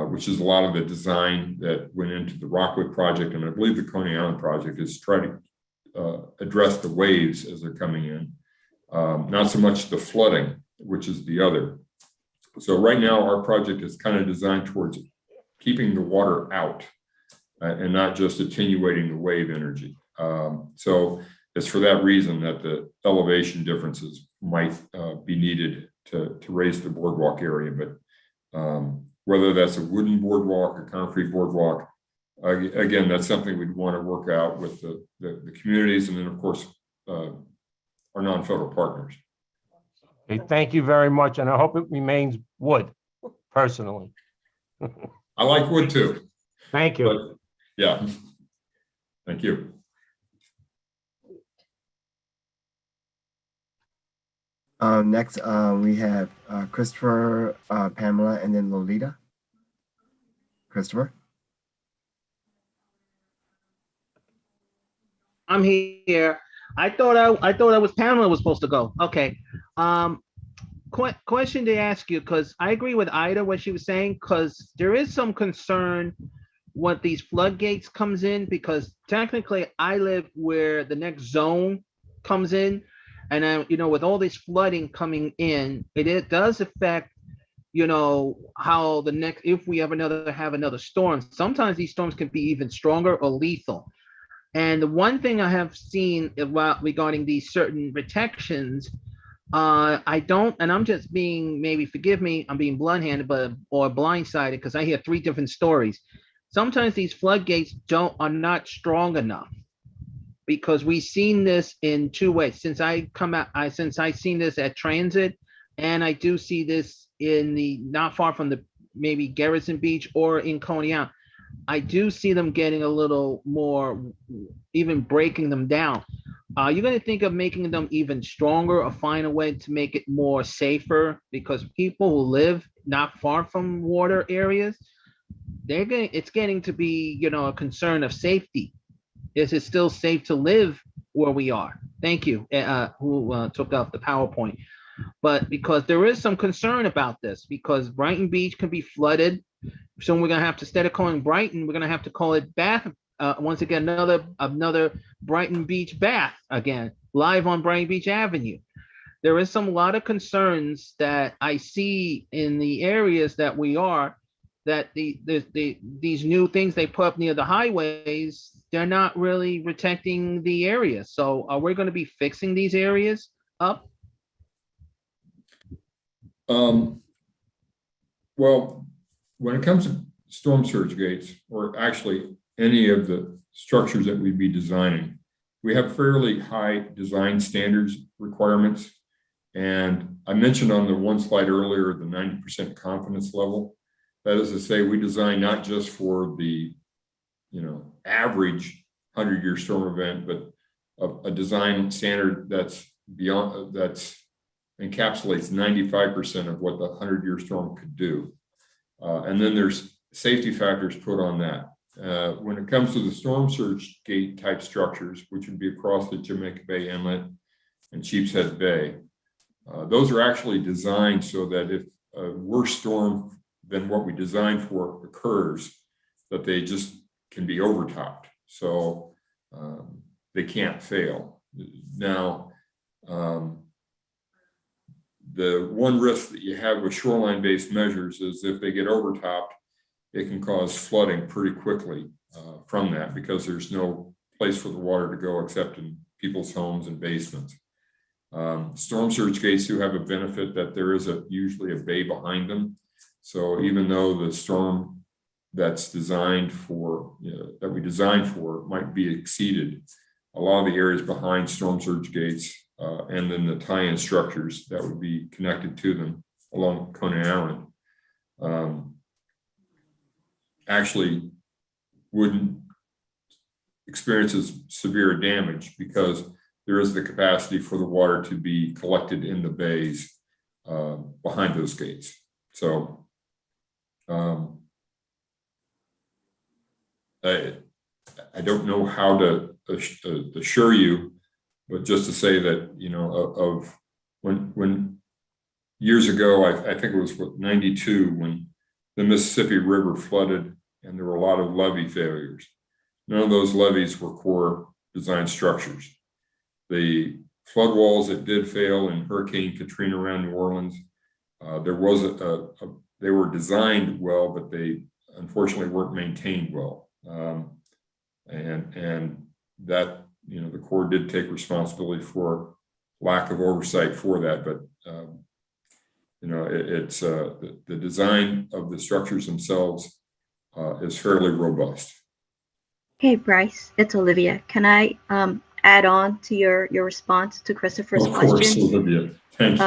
which is a lot of the design that went into the Rockwood project, and I believe the Coney Island project is trying to address the waves as they're coming in, not so much the flooding, which is the other. So right now, our project is kind of designed towards keeping the water out and not just attenuating the wave energy. So it's for that reason that the elevation differences might be needed to raise the boardwalk area. But whether that's a wooden boardwalk or concrete boardwalk, again, that's something we'd want to work out with the communities and then, of course, our non-federal partners. Okay, thank you very much, and I hope it remains wood, personally. I like wood too. Thank you. But yeah, thank you. Next, we have Christopher, Pamela, and then Lolita. Christopher. I'm here. I thought I was Pamela was supposed to go. Okay. Question to ask you, because I agree with Ida what she was saying, because there is some concern what these floodgates comes in, because technically I live where the next zone comes in, and I, with all this flooding coming in, it does affect, how the next, if we have another storm. Sometimes these storms can be even stronger or lethal. And the one thing I have seen regarding these certain protections, I don't, and I'm just being, maybe forgive me, I'm being blunt-handed, or blindsided, because I hear three different stories. Sometimes these floodgates are not strong enough, because we've seen this in two ways. Since I've seen this at Transit, and I do see this in not far from the maybe Garrison Beach or in Coney Island. I do see them getting a little more, even breaking them down. You're going to think of making them even stronger or find a way to make it more safer, because people who live not far from water areas, it's getting to be, a concern of safety. Is it still safe to live where we are? Thank you. Who took off the PowerPoint. But because there is some concern about this, because Brighton Beach can be flooded. So we're gonna have to, instead of calling Brighton, we're gonna have to call it Bath. Once again, another Brighton Beach Bath again, live on Brighton Beach Avenue. There is some lot of concerns that I see in the areas that we are, that these new things they put up near the highways, they're not really protecting the area. So are we going to be fixing these areas up? Well, when it comes to storm surge gates, or actually any of the structures that we'd be designing, we have fairly high design standards requirements. And I mentioned on the one slide earlier, the 90% confidence level. That is to say, we design not just for the, average 100-year storm event, but a design standard that's beyond, that's encapsulates 95% of what the 100-year storm could do. And then there's safety factors put on that. When it comes to the storm surge gate type structures, which would be across the Jamaica Bay Inlet and Sheepshead Bay, those are actually designed so that if a worse storm than what we designed for occurs, that they just can be overtopped. So they can't fail. Now, the one risk that you have with shoreline-based measures is if they get overtopped, it can cause flooding pretty quickly from that, because there's no place for the water to go except in people's homes and basements. Storm surge gates do have a benefit that there is usually a bay behind them. So even though the storm that's designed for, that we designed for might be exceeded, a lot of the areas behind storm surge gates and then the tie-in structures that would be connected to them along Coney Island actually wouldn't experience as severe damage, because there is the capacity for the water to be collected in the bays behind those gates. So I don't know how to assure you, but just to say that, of when years ago, I think it was 92, when the Mississippi River flooded and there were a lot of levee failures. None of those levees were core design structures. The flood walls that did fail in Hurricane Katrina around New Orleans, there was they were designed well, but they unfortunately weren't maintained well. And that, the Corps did take responsibility for lack of oversight for that, but it's the design of the structures themselves is fairly robust. Hey, Bryce, it's Olivia. Can I add on to your response to Christopher's Of course, question? Olivia. Thank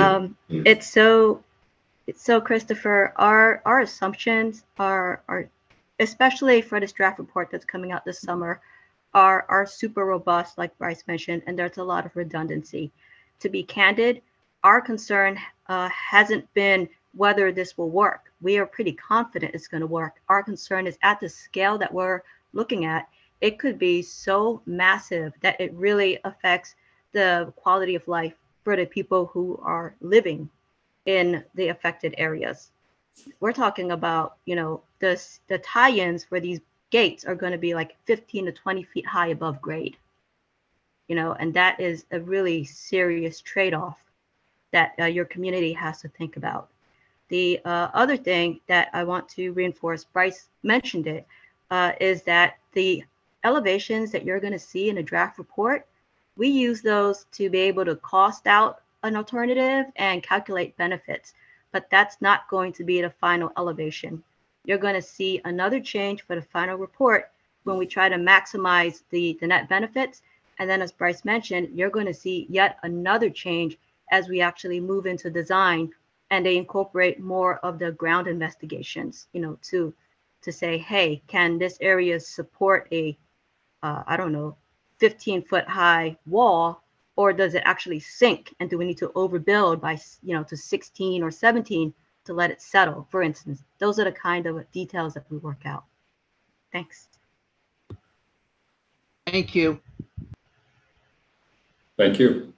you. It's so Christopher, our assumptions are especially for this draft report that's coming out this summer, are super robust, like Bryce mentioned, and there's a lot of redundancy. To be candid, our concern hasn't been whether this will work. We are pretty confident it's going to work. Our concern is at the scale that we're looking at, it could be so massive that it really affects the quality of life for the people who are living in the affected areas. We're talking about, the tie-ins for these gates are going to be like 15 to 20 feet high above grade, and that is a really serious trade-off that your community has to think about. The other thing that I want to reinforce, Bryce mentioned it, is that the elevations that you're going to see in a draft report, we use those to be able to cost out an alternative and calculate benefits, but that's not going to be the final elevation. You're going to see another change for the final report when we try to maximize the net benefits. And then, as Bryce mentioned, you're going to see yet another change as we actually move into design and they incorporate more of the ground investigations, to say, hey, can this area support a, 15-foot high wall, or does it actually sink? And do we need to overbuild by, to 16 or 17 to let it settle, for instance? Those are the kind of details that we work out. Thanks. Thank you. Thank you.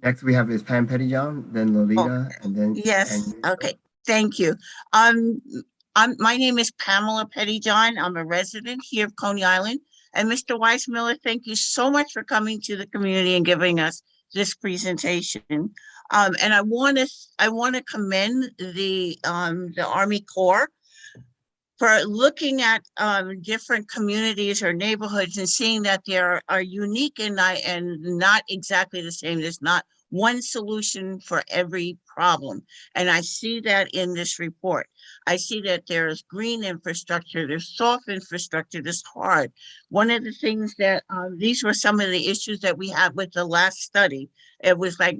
Next we have is Pam Pettyjohn, then Lolita, and then. Yes, and- okay, thank you. My name is Pamela Pettyjohn. I'm a resident here of Coney Island. And Mr. Weissmiller, thank you so much for coming to the community and giving us this presentation. And I want to commend the Army Corps for looking at different communities or neighborhoods and seeing that they are unique and not exactly the same. There's not one solution for every problem. And I see that in this report. I see that there's green infrastructure, there's soft infrastructure, there's hard. One of the things that these were some of the issues that we had with the last study. It was like,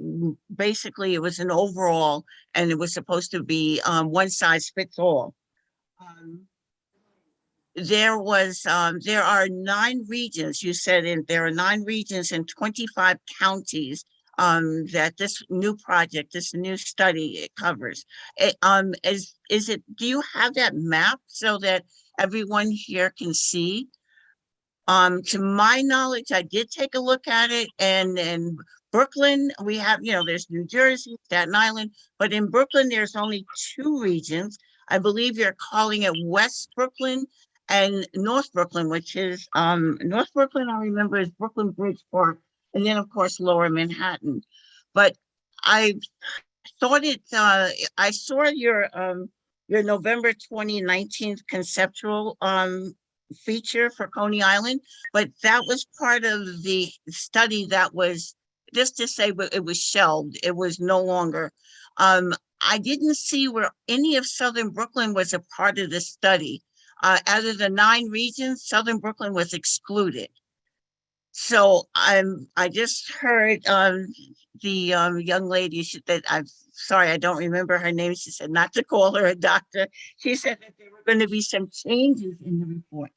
basically it was an overall, and it was supposed to be one size fits all. There are 9 regions, you said, there are 9 regions in 25 counties that this new project, this new study, it covers. Do you have that map so that everyone here can see? To my knowledge, I did take a look at it, and in Brooklyn, we have, there's New Jersey, Staten Island, but in Brooklyn, there's only 2 regions. I believe you're calling it West Brooklyn and North Brooklyn, which is, North Brooklyn, I remember, is Brooklyn Bridge Park, and then of course, Lower Manhattan. But I thought I saw your November 2019 conceptual feature for Coney Island, but that was part of the study that was, just to say, it was shelved. It was no longer. I didn't see where any of Southern Brooklyn was a part of the study. Out of the 9 regions, Southern Brooklyn was excluded. So I just heard the young lady that I'm sorry, I don't remember her name. She said not to call her a doctor. She said that there were going to be some changes in the report.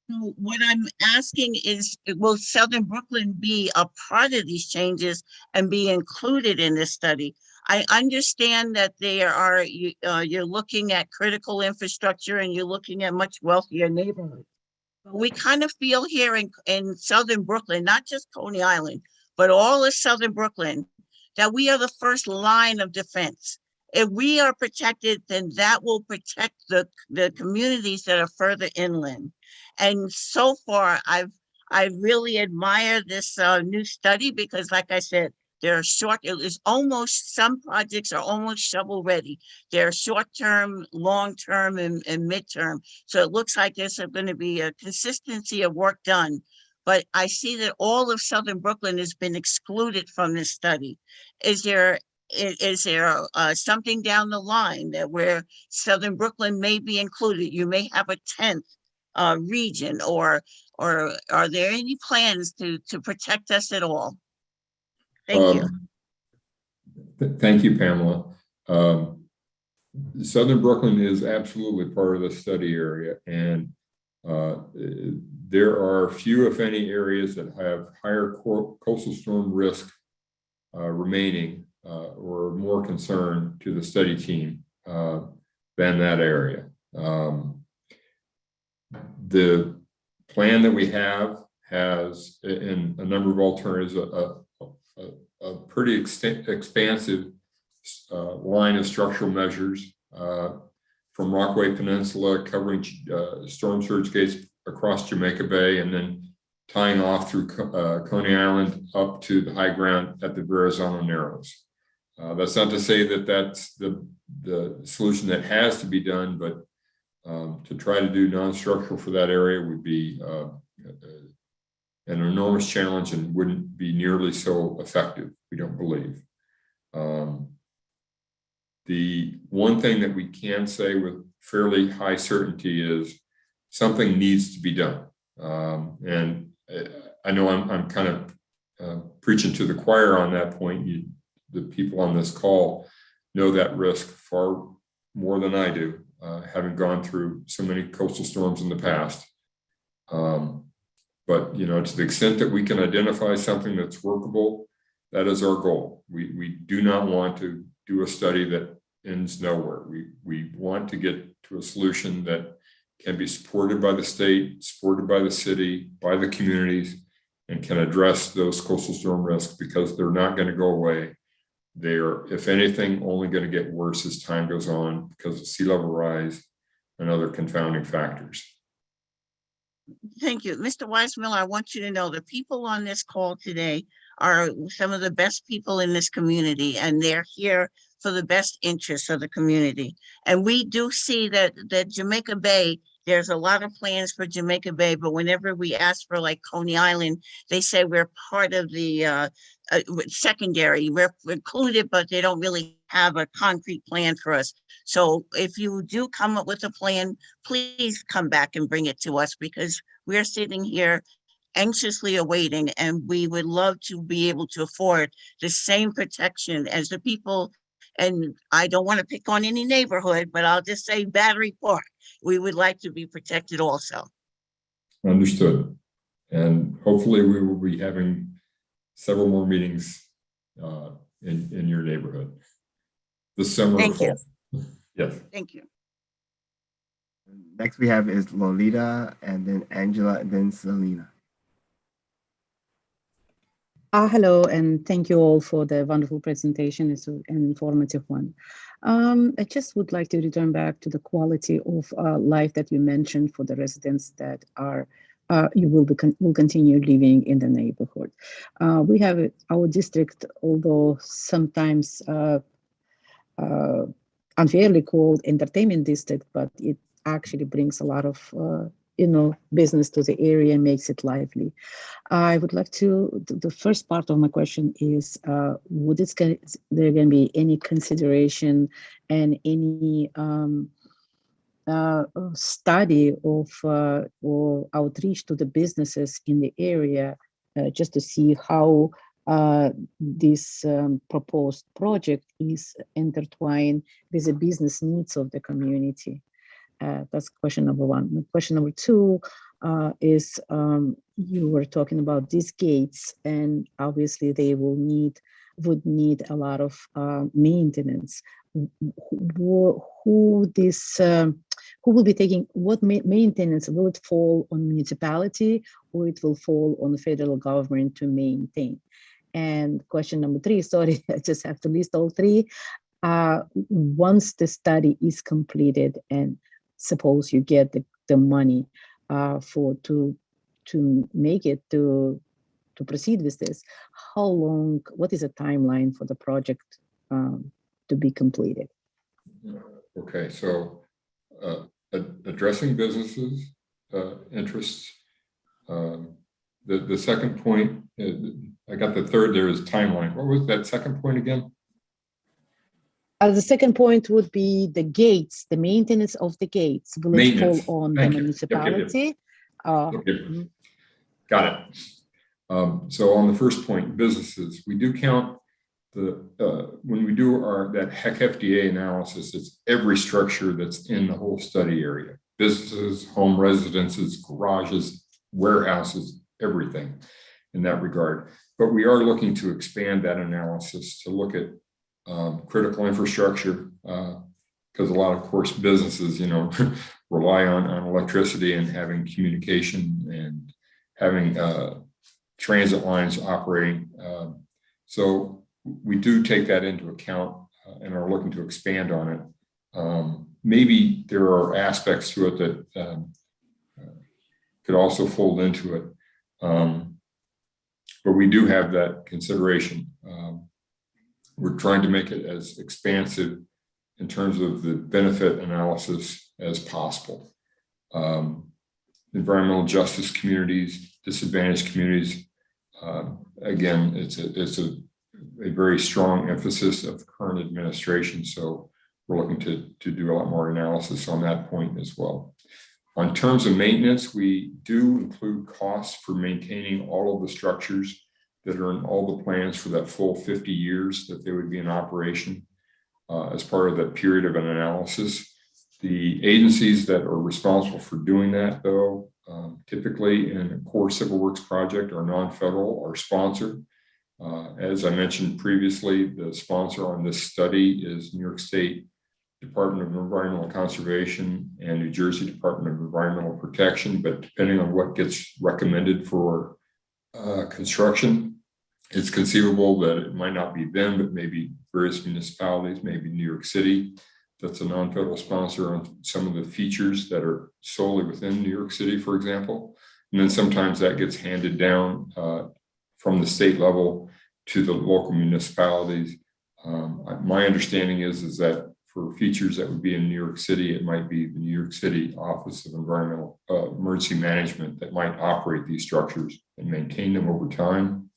So what I'm asking is, will Southern Brooklyn be a part of these changes and be included in this study? I understand that you're looking at critical infrastructure and you're looking at much wealthier neighborhoods. But we kind of feel here in Southern Brooklyn, not just Coney Island, but all of Southern Brooklyn, that we are the first line of defense. If we are protected, then that will protect the communities that are further inland. And so far, I really admire this new study because, like I said, some projects are almost shovel ready. They're short-term, long-term, and midterm. So it looks like there's going to be a consistency of work done. But I see that all of Southern Brooklyn has been excluded from this study. Is there something down the line that where Southern Brooklyn may be included? You may have a 10th region, or are there any plans to protect us at all? Thank you. Thank you, Pamela. Southern Brooklyn is absolutely part of the study area, and there are few, if any, areas that have higher coastal storm risk remaining or more concern to the study team than that area. The plan that we have has, in a number of alternatives, a pretty expansive line of structural measures from Rockaway Peninsula, covering storm surge gates across Jamaica Bay, and then tying off through Coney Island up to the high ground at the Verrazano Narrows. That's not to say that that's the solution that has to be done, but to try to do non-structural for that area would be an enormous challenge and wouldn't be nearly so effective, we don't believe. The one thing that we can say with fairly high certainty is something needs to be done. And I know I'm kind of preaching to the choir on that point. The people on this call know that risk far more than I do, having gone through so many coastal storms in the past. But, to the extent that we can identify something that's workable, that is our goal. We do not want to do a study that ends nowhere. We want to get to a solution that can be supported by the state, supported by the city, by the communities, and can address those coastal storm risks because they're not going to go away. They're, if anything, only going to get worse as time goes on because of sea level rise and other confounding factors. Thank you. Mr. Weissmuller, I want you to know the people on this call today are some of the best people in this community, and they're here for the best interests of the community. And we do see that Jamaica Bay, there's a lot of plans for Jamaica Bay, but whenever we ask for like Coney Island, they say we're part of the secondary. We're included, but they don't really have a concrete plan for us. So if you do come up with a plan, please come back and bring it to us, because we're sitting here anxiously awaiting, and we would love to be able to afford the same protection as the people. And I don't want to pick on any neighborhood, but I'll just say Battery Park. We would like to be protected also. Understood. And hopefully we will be having several more meetings in your neighborhood this summer. Thank you. Yes. Thank you. Next we have is Lolita, and then Angela, and then Selena. Hello, and thank you all for the wonderful presentation. It's an informative one. I just would like to return back to the quality of life that you mentioned for the residents that are will continue living in the neighborhood. We have our district, although sometimes unfairly called entertainment district, but it actually brings a lot of business to the area and makes it lively. I would like to, the first part of my question is, would there going to be any consideration and any study of or outreach to the businesses in the area just to see how this proposed project is intertwined with the business needs of the community? That's question number one. Question number two is you were talking about these gates, and obviously they would need a lot of maintenance. Who will be taking what maintenance? Will it fall on municipality, or it will fall on the federal government to maintain? And question number three, sorry, I just have to list all three. Once the study is completed, and suppose you get the money to make it to proceed with this, how long? What is a timeline for the project to be completed? Okay, so addressing businesses' interests. The second point, I got the third there is timeline. What was that second point again? The second point would be the gates, the maintenance of the gates. Will it fall on the municipality? Okay. Got it. So on the first point, businesses, we do count when we do that HEC-FDA analysis, it's every structure that's in the whole study area: businesses, home residences, garages, warehouses, everything in that regard. But we are looking to expand that analysis to look at critical infrastructure, because a lot of course businesses, rely on electricity and having communication and having transit lines operating. So we do take that into account and are looking to expand on it. Maybe there are aspects to it that could also fold into it. But we do have that consideration. We're trying to make it as expansive in terms of the benefit analysis as possible. Environmental justice communities, disadvantaged communities. Again, it's a very strong emphasis of the current administration. So we're looking to do a lot more analysis on that point as well. On terms of maintenance, we do include costs for maintaining all of the structures that are in all the plans for that full 50 years that they would be in operation as part of that period of an analysis. The agencies that are responsible for doing that, though, typically in a core civil works project are non-federal or sponsored. As I mentioned previously, the sponsor on this study is New York State Department of Environmental Conservation and New Jersey Department of Environmental Protection, but depending on what gets recommended for construction. It's conceivable that it might not be them, but maybe various municipalities, maybe New York City, that's a non-federal sponsor on some of the features that are solely within New York City, for example. And then sometimes that gets handed down from the state level to the local municipalities. My understanding is that for features that would be in New York City, it might be the New York City Office of Environmental Emergency Management that might operate these structures and maintain them over time.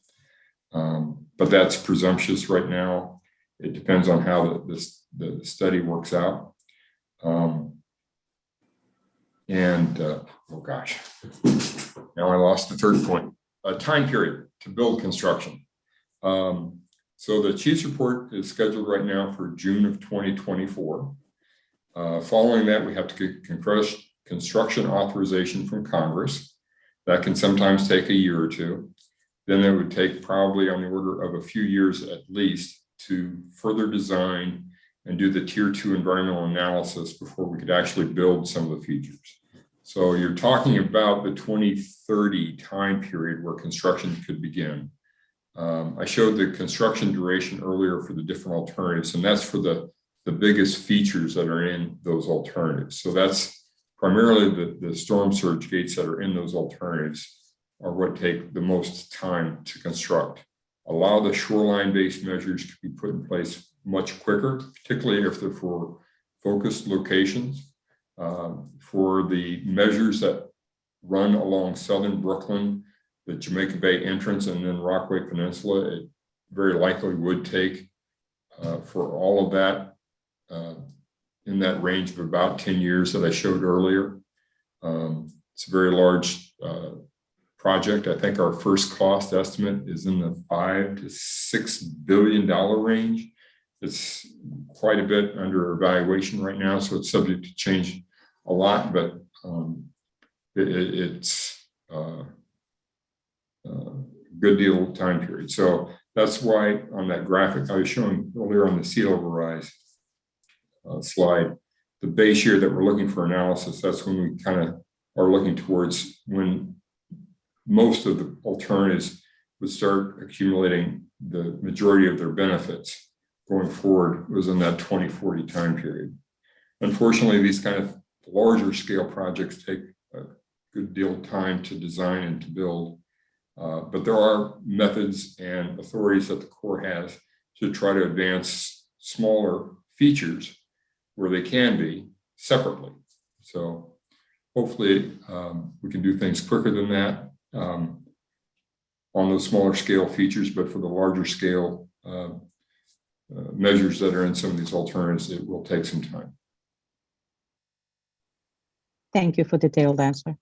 But that's presumptuous right now. It depends on how the study works out. Oh gosh, now I lost the third point. A time period to build construction. So the Chief's report is scheduled right now for June of 2024. Following that, we have to get construction authorization from Congress. That can sometimes take a year or two. Then it would take probably on the order of a few years at least to further design and do the tier 2 environmental analysis before we could actually build some of the features. So you're talking about the 2030 time period where construction could begin. I showed the construction duration earlier for the different alternatives, and that's for the biggest features that are in those alternatives. So that's primarily the storm surge gates that are in those alternatives are what take the most time to construct. A lot of the shoreline-based measures can be put in place much quicker, particularly if they're for focused locations. For the measures that run along southern Brooklyn, the Jamaica Bay entrance, and then Rockaway Peninsula, it very likely would take for all of that in that range of about 10 years that I showed earlier. It's a very large project. I think our first cost estimate is in the $5 to $6 billion range. It's quite a bit under evaluation right now, so it's subject to change a lot, but it's a good deal of time period. So that's why on that graphic I was showing earlier on the sea level rise slide, the base year that we're looking for analysis, that's when we kind of are looking towards when most of the alternatives would start accumulating the majority of their benefits going forward was in that 2040 time period. Unfortunately, these kind of larger scale projects take a good deal of time to design and to build. But there are methods and authorities that the Corps has to try to advance smaller features where they can be separately. So hopefully we can do things quicker than that on those smaller scale features, but for the larger scale measures that are in some of these alternatives, it will take some time. Thank you for the detailed answer.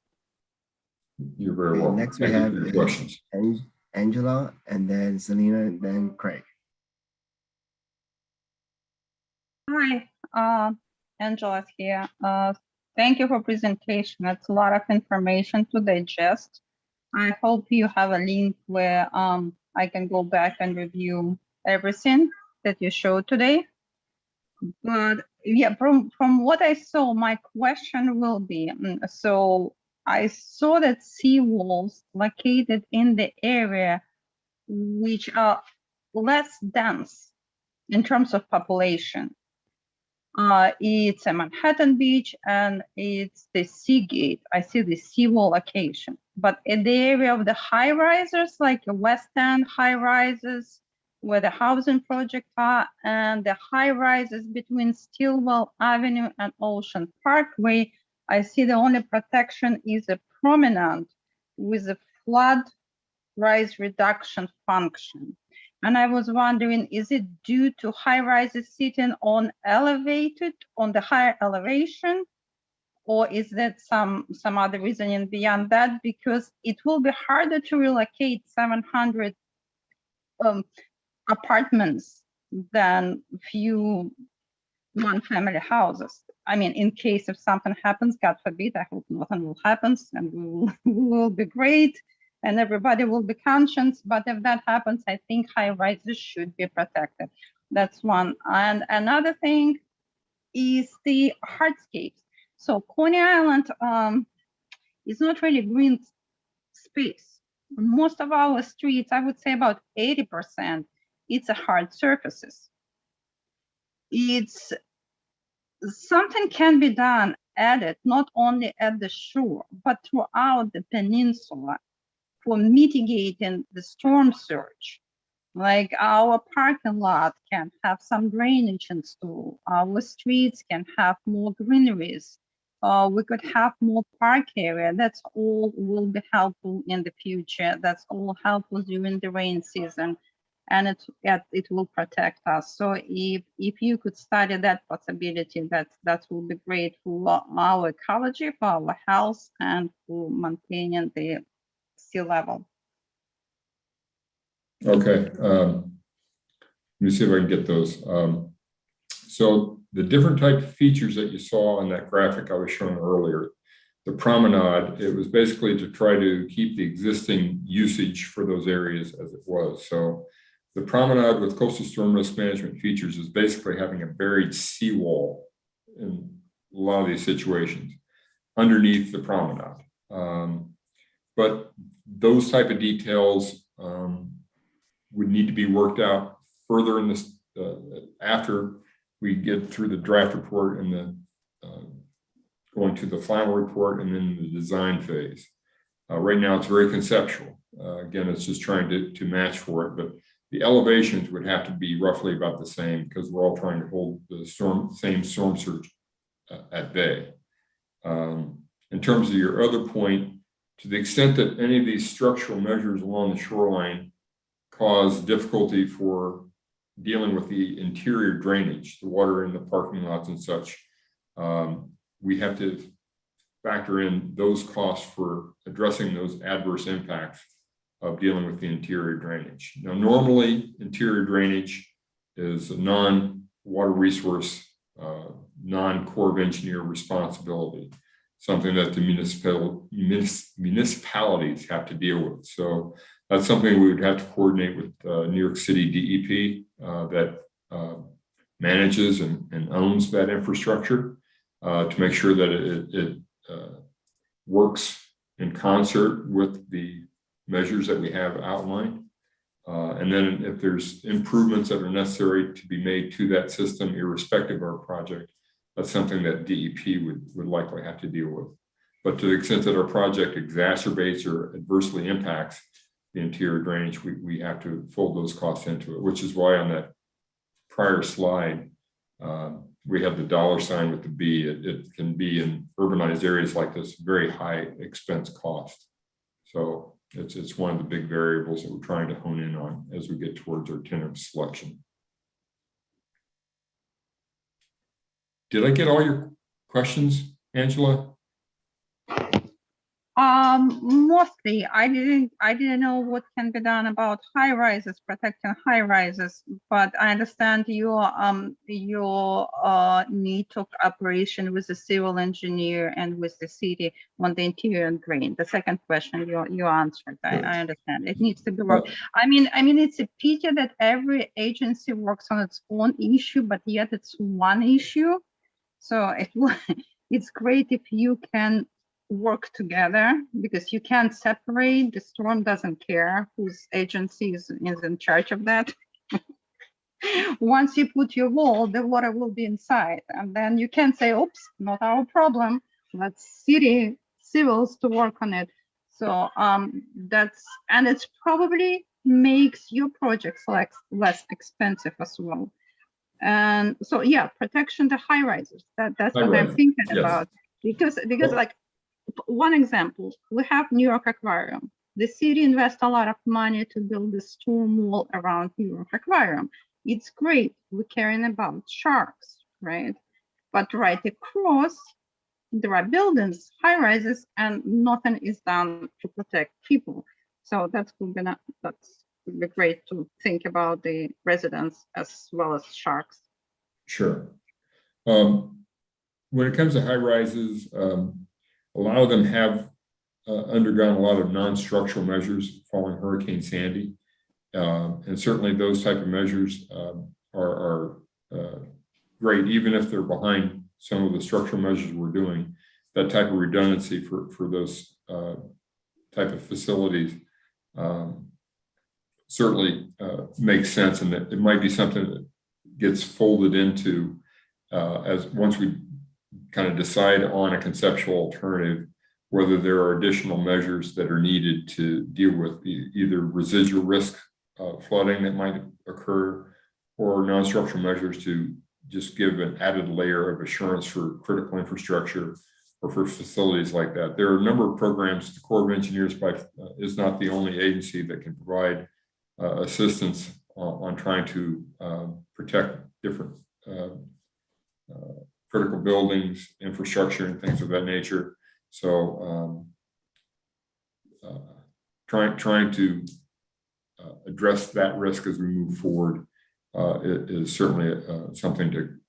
You're very Okay, welcome. next we Thank you have for your questions. Angela, and then Selena, and then Craig. Hi, Angela's here. Thank you for presentation. It's a lot of information to digest. I hope you have a link where I can go back and review everything that you showed today. But yeah, from what I saw, my question will be, so I saw that seawalls located in the area which are less dense in terms of population. It's a Manhattan Beach and it's the Seagate. I see the seawall location. But in the area of the high risers, like the West End high rises, where the housing projects are, and the high rises between Stillwell Avenue and Ocean Parkway, I see the only protection is a promenade with a flood rise reduction function. And I was wondering, is it due to high rises sitting on the higher elevation, or is that some other reasoning beyond that? Because it will be harder to relocate 700 apartments than few one-family houses. I mean, in case if something happens, God forbid, I hope nothing will happen, and we will be great, and everybody will be conscious. But if that happens, I think high rises should be protected. That's one. And another thing is the hardscapes. So Coney Island is not really green space. most of our streets, I would say about 80%, it's a hard surfaces. It's something can be done at it, not only at the shore, but throughout the peninsula for mitigating the storm surge. Like our parking lot can have some drainage installed. Our streets can have more greeneries. We could have more park area. That's all will be helpful in the future. That's all helpful during the rain season, and it will protect us. So if you could study that possibility, that will be great for our ecology, for our health, and for maintaining the sea level. Okay, let me see if I can get those. So the different type of features that you saw in that graphic I was showing earlier, the promenade, it was basically to try to keep the existing usage for those areas as it was. So the promenade with coastal storm risk management features is basically having a buried seawall in a lot of these situations underneath the promenade. But those type of details would need to be worked out further in this after we get through the draft report and the going to the final report and then the design phase. Right now it's very conceptual. Again, it's just trying to match for it, but the elevations would have to be roughly about the same because we're all trying to hold the same storm surge at bay. In terms of your other point, to the extent that any of these structural measures along the shoreline cause difficulty for dealing with the interior drainage, the water in the parking lots and such, we have to factor in those costs for addressing those adverse impacts of dealing with the interior drainage. Now, normally interior drainage is a non-water resource, non-Corps of Engineer responsibility, something that the municipalities have to deal with. So that's something we would have to coordinate with New York City DEP that manages and owns that infrastructure to make sure that it works in concert with the measures that we have outlined. And then if there's improvements that are necessary to be made to that system, irrespective of our project, that's something that DEP would likely have to deal with. But to the extent that our project exacerbates or adversely impacts the interior drainage, we have to fold those costs into it, which is why on that prior slide, we have the dollar sign with the B. It can be in urbanized areas like this, very high expense cost. So it's one of the big variables that we're trying to hone in on as we get towards our tentative selection. Did I get all your questions, Angela? Mostly. I didn't know what can be done about high rises, protecting high rises, but I understand your need to cooperation with the civil engineer and with the city on the interior drain. The second question you answered. I understand it needs to be worked. I mean it's a pity that every agency works on its own issue, but yet it's one issue. So it's great if you can work together, because you can't separate. The storm doesn't care whose agency is in charge of that. Once you put your wall, the water will be inside, and then you can't say, oops, not our problem. Let's city civils to work on it. So and it's probably makes your projects less expensive as well. And so yeah, protection to high rises. That's what I'm thinking about. Because like one example, we have New York Aquarium. The city invests a lot of money to build the storm wall around New York Aquarium. It's great. We're caring about sharks, right? But right across, there are buildings, high rises, and nothing is done to protect people. So that would be great to think about the residents as well as sharks. Sure. When it comes to high rises, a lot of them have undergone a lot of non-structural measures following Hurricane Sandy. And certainly those type of measures are great, even if they're behind some of the structural measures we're doing. That type of redundancy for those type of facilities certainly makes sense, and that it might be something that gets folded into as once we kind of decide on a conceptual alternative, whether there are additional measures that are needed to deal with either residual risk flooding that might occur, or non-structural measures to just give an added layer of assurance for critical infrastructure or for facilities like that. There are a number of programs. The Corps of Engineers is not the only agency that can provide assistance on trying to protect different critical buildings, infrastructure, and things of that nature. So trying to address that risk as we move forward is certainly something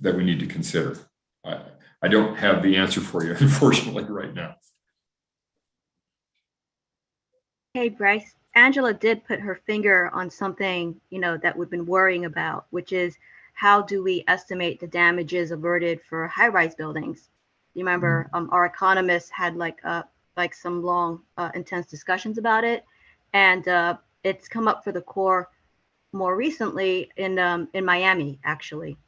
that we need to consider. I don't have the answer for you, unfortunately, right now. Hey, Bryce, Angela did put her finger on something, that we've been worrying about, which is how do we estimate the damages averted for high-rise buildings? You remember our economists had like some long, intense discussions about it, and it's come up for the Corps more recently in Miami, actually.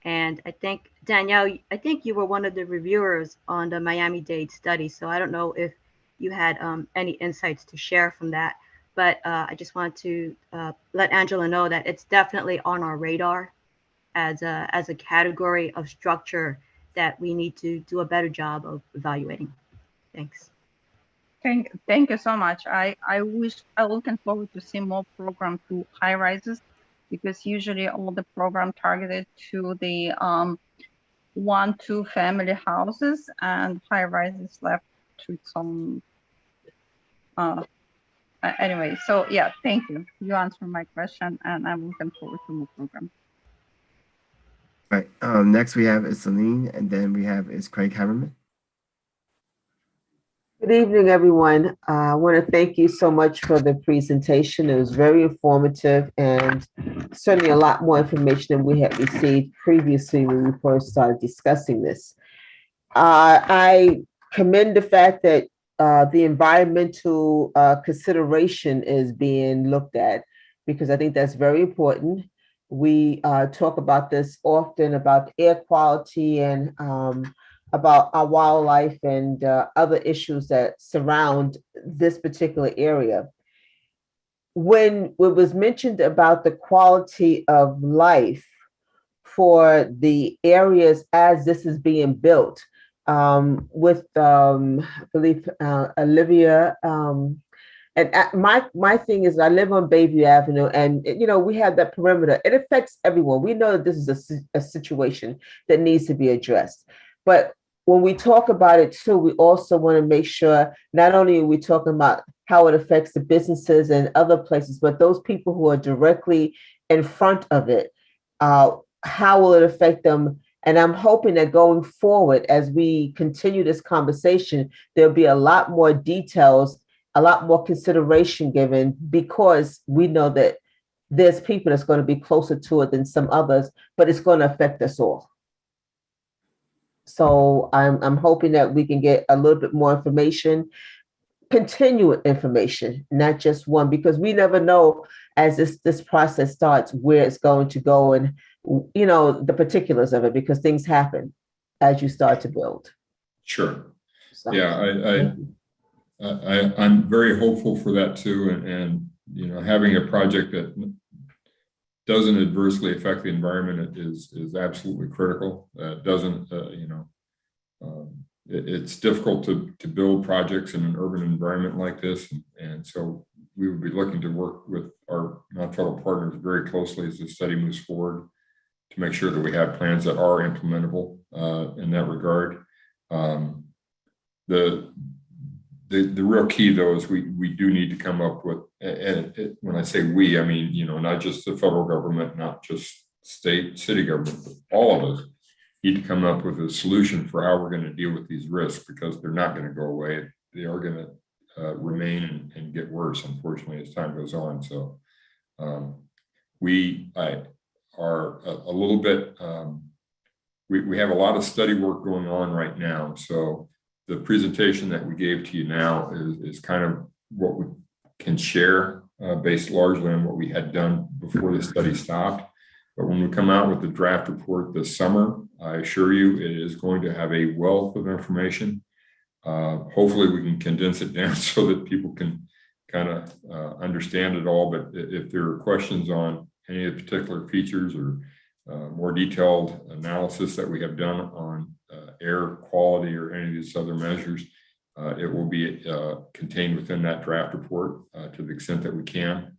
And I think, Danielle, I think you were one of the reviewers on the Miami-Dade study, so I don't know if you had any insights to share from that, but I just wanted to let Angela know that it's definitely on our radar as a category of structure that we need to do a better job of evaluating. Thanks. Thank you so much. I'm looking forward to see more program to high rises, because usually all the program targeted to the 1-2 family houses, and high rises left to some. Anyway, so yeah, thank you. You answered my question, and I'm looking forward to more program. All right. Next we have is Celine, and then we have is Craig Hammerman. Good evening, everyone. I want to thank you so much for the presentation. It was very informative and certainly a lot more information than we had received previously when we first started discussing this. I commend the fact that the environmental consideration is being looked at, because I think that's very important. We talk about this often, about air quality and about our wildlife and other issues that surround this particular area. When it was mentioned about the quality of life for the areas as this is being built, with I believe Olivia, and my thing is, I live on Bayview Avenue, and we have that perimeter. It affects everyone. We know that this is a situation that needs to be addressed, but when we talk about it too, we also want to make sure not only are we talking about how it affects the businesses and other places, but those people who are directly in front of it, how will it affect them? And I'm hoping that going forward, as we continue this conversation, there'll be a lot more details, a lot more consideration given, because we know that there's people that's going to be closer to it than some others, but it's going to affect us all. So I'm hoping that we can get a little bit more information, continuous information, not just one, because we never know as this process starts where it's going to go and the particulars of it, because things happen as you start to build. Sure. So, yeah, I'm very hopeful for that too, and having a project that doesn't adversely affect the environment is absolutely critical. It's difficult to build projects in an urban environment like this, and so we would be looking to work with our non-federal partners very closely as the study moves forward to make sure that we have plans that are implementable in that regard. The real key, though, is we do need to come up with, and when I say we, I mean, not just the federal government, not just state, city government, but all of us need to come up with a solution for how we're going to deal with these risks, because they're not going to go away. They are going to remain and get worse, unfortunately, as time goes on. So we are a little bit, we have a lot of study work going on right now. So the presentation that we gave to you now is kind of what we can share based largely on what we had done before the study stopped. But when we come out with the draft report this summer, I assure you it is going to have a wealth of information. Hopefully we can condense it down so that people can kind of understand it all. But if there are questions on any of the particular features or more detailed analysis that we have done on air quality or any of these other measures, it will be contained within that draft report to the extent that we can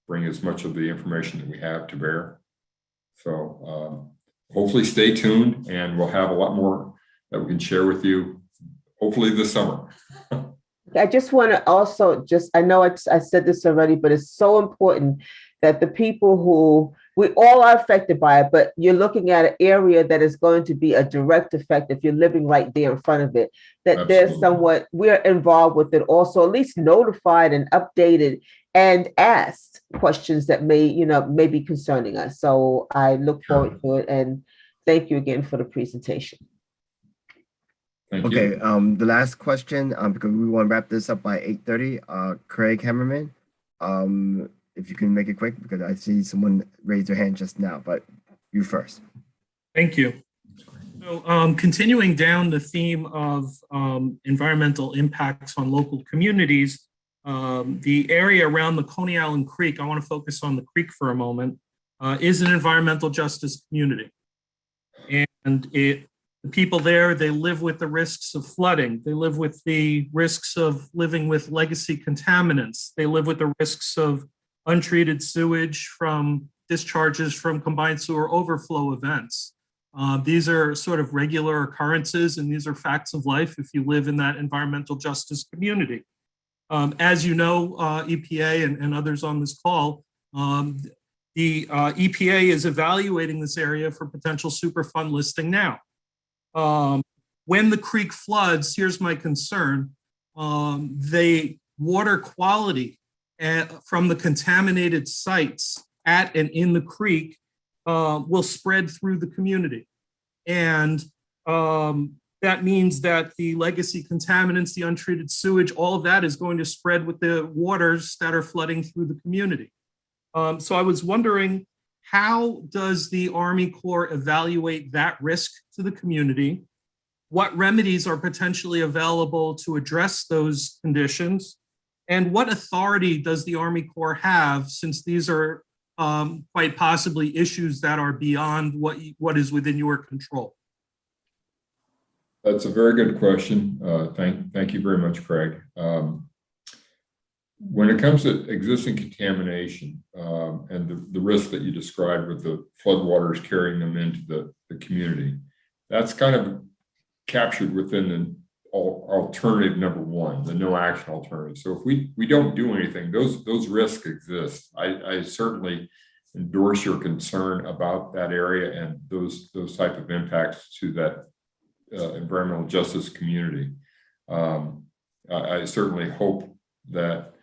bring as much of the information that we have to bear. So hopefully stay tuned, and we'll have a lot more that we can share with you, hopefully this summer. I just want to also I know I said this already, but it's so important that the people who, we all are affected by it, but you're looking at an area that is going to be a direct effect if you're living right there in front of it, that there's somewhat, we're involved with it also, at least notified and updated and asked questions that may be concerning us. So I look forward to it, and thank you again for the presentation. Thank you. Okay, the last question, because we want to wrap this up by 8:30. Craig Hammerman, if you can make it quick, because I see someone raise their hand just now, but you first. Thank you. So continuing down the theme of environmental impacts on local communities, the area around the Coney Island Creek, I want to focus on the creek for a moment, is an environmental justice community. And the people there, they live with the risks of flooding. They live with the risks of living with legacy contaminants. They live with the risks of untreated sewage from discharges from combined sewer overflow events. These are sort of regular occurrences, and these are facts of life if you live in that environmental justice community. As you know, EPA and others on this call, the EPA is evaluating this area for potential Superfund listing now. When the creek floods, here's my concern, the water quality from the contaminated sites at and in the creek will spread through the community. And that means that the legacy contaminants, the untreated sewage, all of that is going to spread with the waters that are flooding through the community. So I was wondering, how does the Army Corps evaluate that risk to the community? What remedies are potentially available to address those conditions? And what authority does the Army Corps have, since these are quite possibly issues that are beyond what is within your control? That's a very good question. Thank you very much, Craig. When it comes to existing contamination and the risk that you described with the floodwaters carrying them into the community, that's kind of captured within the alternative number one, the no action alternative. So if we don't do anything, those risks exist. I certainly endorse your concern about that area and those type of impacts to that environmental justice community. I certainly hope that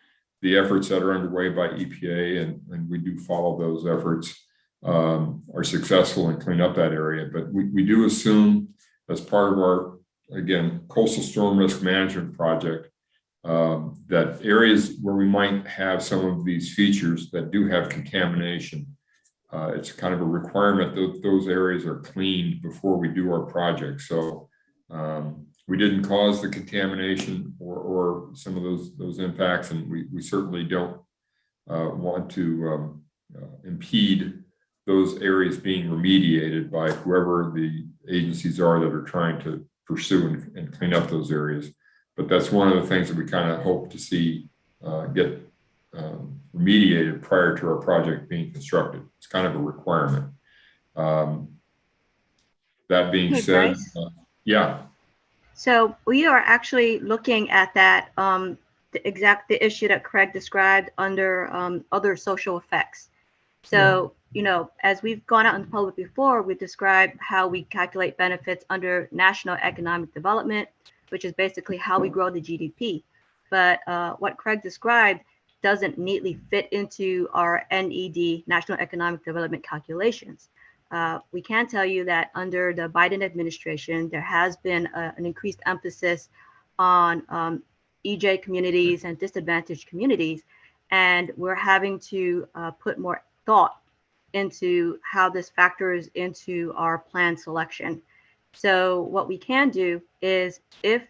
the efforts that are underway by EPA, and we do follow those efforts, are successful and clean up that area. But we do assume, as part of our, again, coastal storm risk management project, that areas where we might have some of these features that do have contamination, it's kind of a requirement that those areas are cleaned before we do our project. So we didn't cause the contamination or some of those impacts, and we certainly don't want to impede those areas being remediated by whoever the agencies are that are trying to pursue and clean up those areas. But that's one of the things that we kind of hope to see get remediated prior to our project being constructed. It's kind of a requirement. That being said, yeah. So we are actually looking at that, the issue that Craig described under other social effects. So, you know, as we've gone out in the public before, we described how we calculate benefits under national economic development, which is basically how we grow the GDP. But what Craig described doesn't neatly fit into our NED, National Economic Development calculations. We can tell you that under the Biden administration, there has been an increased emphasis on EJ communities and disadvantaged communities. And we're having to put more thought into how this factors into our plan selection. So what we can do is if,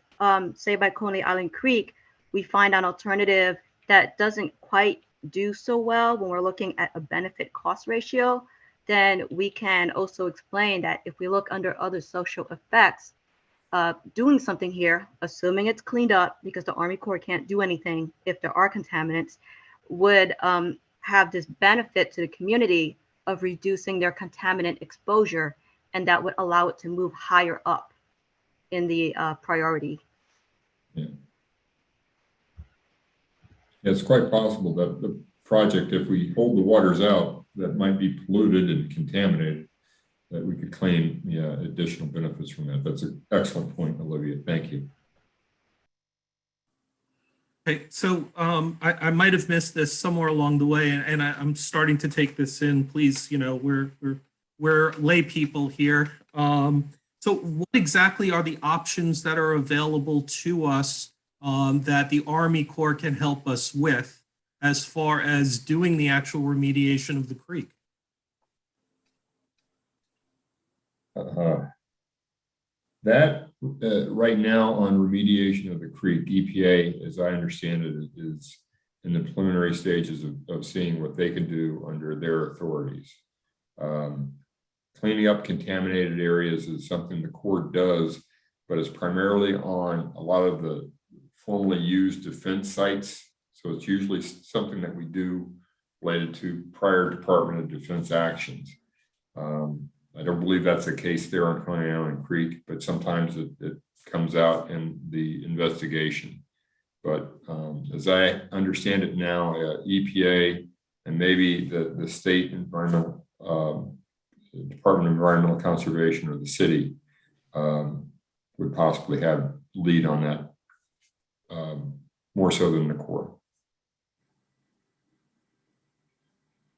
say by Coney Island Creek, we find an alternative that doesn't quite do so well when we're looking at a benefit cost ratio, then we can also explain that if we look under other social effects, doing something here, assuming it's cleaned up because the Army Corps can't do anything if there are contaminants, would have this benefit to the community of reducing their contaminant exposure, and that would allow it to move higher up in the priority. Yeah. It's quite possible that the project, if we hold the waters out that might be polluted and contaminated, that we could claim additional benefits from that. That's an excellent point, Olivia. Thank you. Okay, so I might have missed this somewhere along the way, and I'm starting to take this in. Please, we're lay people here. So what exactly are the options that are available to us that the Army Corps can help us with as far as doing the actual remediation of the creek? That right now on remediation of the creek, EPA, as I understand it, is in the preliminary stages of seeing what they can do under their authorities. Cleaning up contaminated areas is something the Corps does, but it's primarily on a lot of the formerly used defense sites. So it's usually something that we do related to prior Department of Defense actions. I don't believe that's the case there on Coney Island Creek, but sometimes it comes out in the investigation. But as I understand it now, EPA and maybe the state environmental Department of Environmental Conservation or the city would possibly have lead on that more so than the Corps.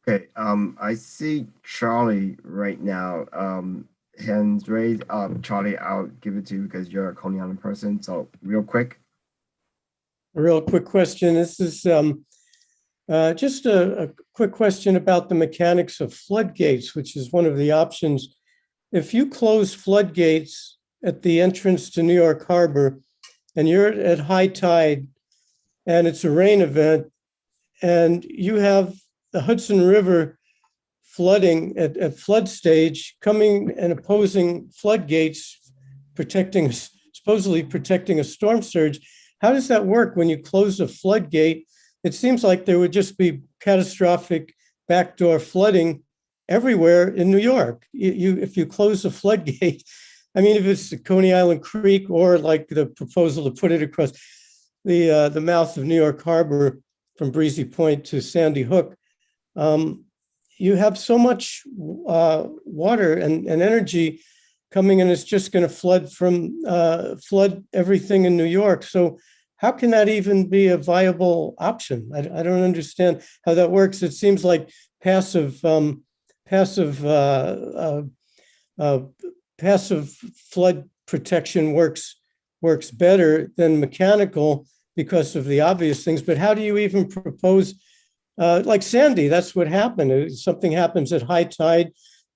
Okay, I see Charlie right now. Hands raised. Charlie, I'll give it to you because you're a Coney Island person. So real quick. A real quick question. This is just a quick question about the mechanics of floodgates, which is one of the options. If you close floodgates at the entrance to New York Harbor and you're at high tide and it's a rain event and you have the Hudson River flooding at flood stage, coming and opposing floodgates, supposedly protecting a storm surge. How does that work when you close a floodgate? It seems like there would just be catastrophic backdoor flooding everywhere in New York. If you close a floodgate, I mean, if it's the Coney Island Creek or like the proposal to put it across the mouth of New York Harbor from Breezy Point to Sandy Hook, you have so much water and energy coming in, it's just going to flood everything in New York. So how can that even be a viable option? I don't understand how that works. It seems like passive flood protection works better than mechanical because of the obvious things. But how do you even propose? Like Sandy, that's what happened. Something happens at high tide,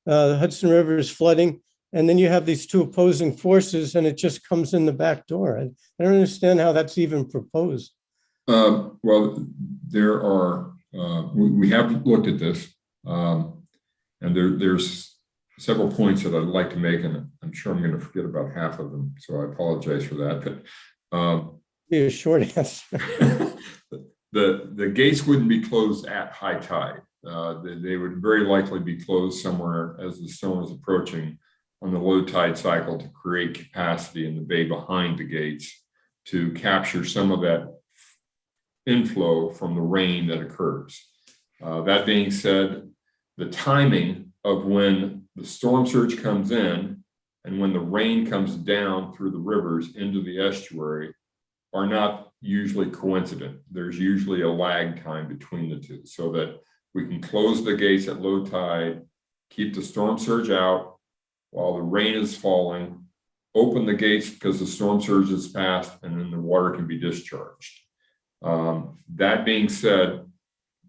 the Hudson River is flooding, and then you have these two opposing forces and it just comes in the back door. I don't understand how that's even proposed. Well, there are, we have looked at this, and there's several points that I'd like to make, and I'm sure I'm going to forget about half of them, so I apologize for that. But be a short answer. The gates wouldn't be closed at high tide. They would very likely be closed somewhere as the storm is approaching on the low tide cycle to create capacity in the bay behind the gates to capture some of that inflow from the rain that occurs. That being said, the timing of when the storm surge comes in and when the rain comes down through the rivers into the estuary are not usually coincident. There's usually a lag time between the two so that we can close the gates at low tide, keep the storm surge out while the rain is falling, open the gates because the storm surge has passed, and then the water can be discharged. That being said,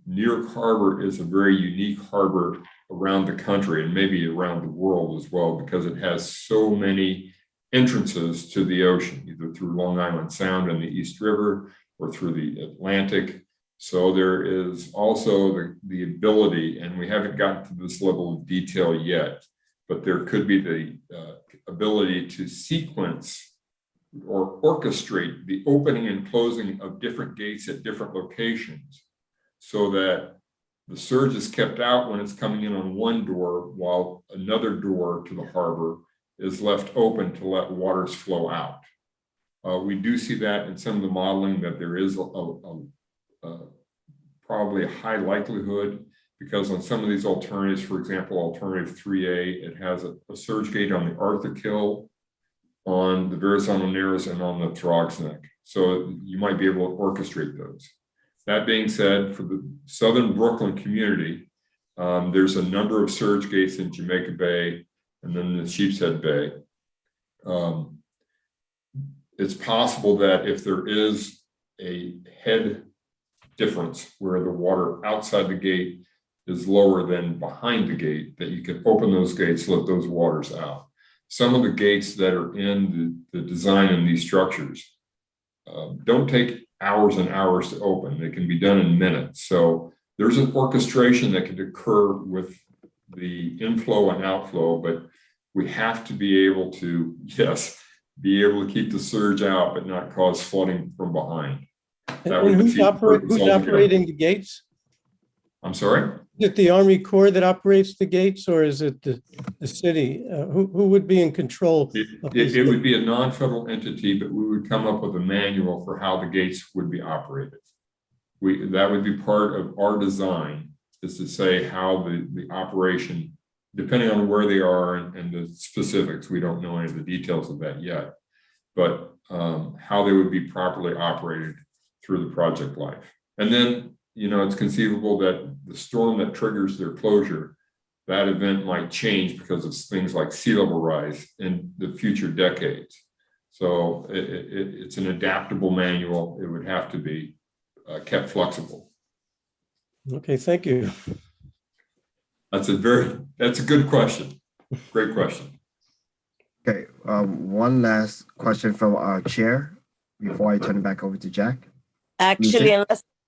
New York Harbor is a very unique harbor around the country and maybe around the world as well, because it has so many entrances to the ocean, either through Long Island Sound and the East River or through the Atlantic. So there is also the ability, and we haven't gotten to this level of detail yet, but there could be the ability to sequence or orchestrate the opening and closing of different gates at different locations, so that the surge is kept out when it's coming in on one door, while another door to the harbor is left open to let waters flow out. We do see that in some of the modeling, that there is probably a high likelihood, because on some of these alternatives, for example, alternative 3A, it has a surge gate on the Arthur Kill, on the Verrazano Narrows, and on the Throgs Neck. So you might be able to orchestrate those. That being said, for the Southern Brooklyn community, there's a number of surge gates in Jamaica Bay and then the Sheepshead Bay. It's possible that if there is a head difference where the water outside the gate is lower than behind the gate, that you can open those gates, let those waters out. Some of the gates that are in the design in these structures don't take hours and hours to open. They can be done in minutes. So there's an orchestration that could occur with the inflow and outflow, but we have to be able to, yes, be able to keep the surge out, but not cause flooding from behind. And who's operating the gates? I'm sorry? Is it the Army Corps that operates the gates, or is it the city? Who would be in control? It would be a non-federal entity, but we would come up with a manual for how the gates would be operated. That would be part of our design, is to say how the operation, depending on where they are and the specifics, we don't know any of the details of that yet, but how they would be properly operated through the project life. And then, it's conceivable that the storm that triggers their closure, that event might change because of things like sea level rise in the future decades. So it's an adaptable manual. It would have to be kept flexible. Okay, thank you. That's a good question. Great question. Okay, one last question from our chair before I turn it back over to Jack. Actually,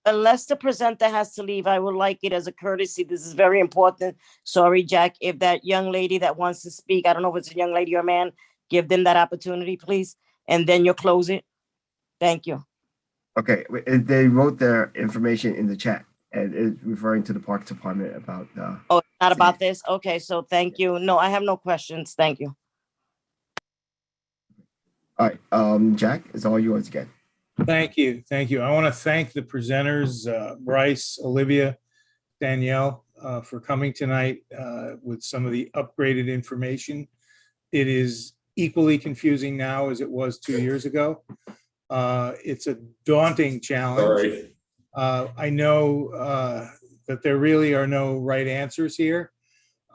unless the presenter has to leave, I would like it as a courtesy. This is very important. Sorry, Jack, if that young lady that wants to speak, I don't know if it's a young lady or a man, give them that opportunity, please. And then you'll close it. Thank you. Okay, they wrote their information in the chat, and it's referring to the Parks Department about Oh, it's not about this? Okay, so thank you. No, I have no questions. Thank you. All right, Jack, it's all yours again. Thank you. Thank you. I want to thank the presenters, Bryce, Olivia, Danielle, for coming tonight with some of the upgraded information. It is equally confusing now as it was 2 years ago. It's a daunting challenge. I know that there really are no right answers here,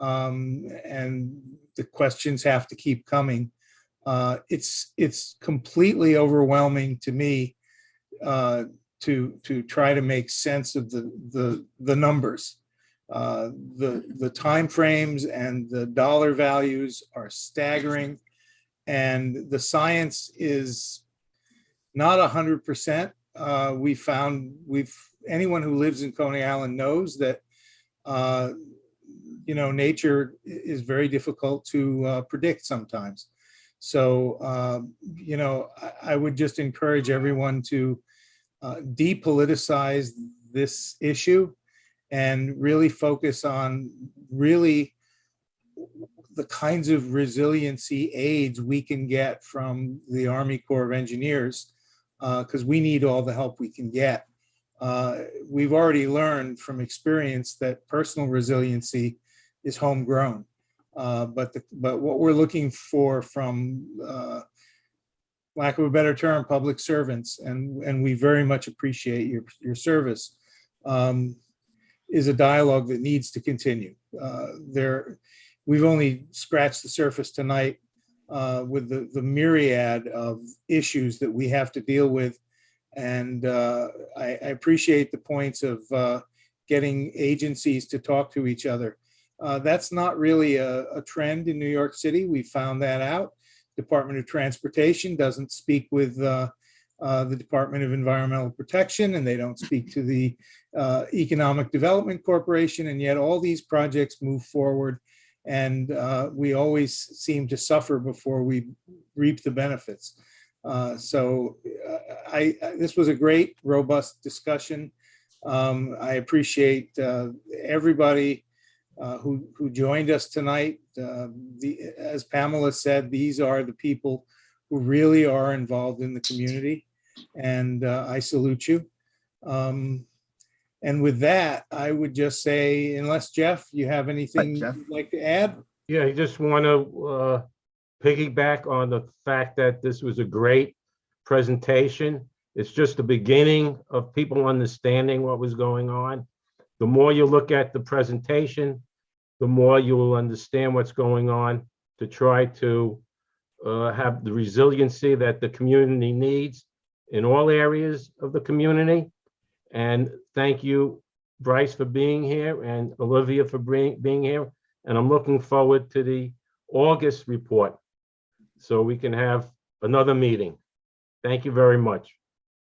and the questions have to keep coming. It's completely overwhelming to me to try to make sense of the numbers. The timeframes and the dollar values are staggering, and the science is not 100%. Anyone who lives in Coney Island knows that nature is very difficult to predict sometimes. So, I would just encourage everyone to depoliticize this issue and really focus on the kinds of resiliency aids we can get from the Army Corps of Engineers, because we need all the help we can get. We've already learned from experience that personal resiliency is homegrown. But what we're looking for from, lack of a better term, public servants, and we very much appreciate your service, is a dialogue that needs to continue. We've only scratched the surface tonight. with the myriad of issues that we have to deal with. And I appreciate the points of getting agencies to talk to each other. That's not really a trend in New York City. We found that out. Department of Transportation doesn't speak with the Department of Environmental Protection, and they don't speak to the Economic Development Corporation, and yet all these projects move forward, and we always seem to suffer before we reap the benefits. This was a great, robust discussion. I appreciate everybody who joined us tonight. As Pamela said, these are the people who really are involved in the community, and I salute you. And with that, I would just say, unless Jeff, you have anything you'd like to add? Yeah, I just want to piggyback on the fact that this was a great presentation. It's just the beginning of people understanding what was going on. The more you look at the presentation, the more you will understand what's going on to try to have the resiliency that the community needs in all areas of the community. And thank you, Bryce, for being here, and Olivia for being here. And I'm looking forward to the August report so we can have another meeting. Thank you very much.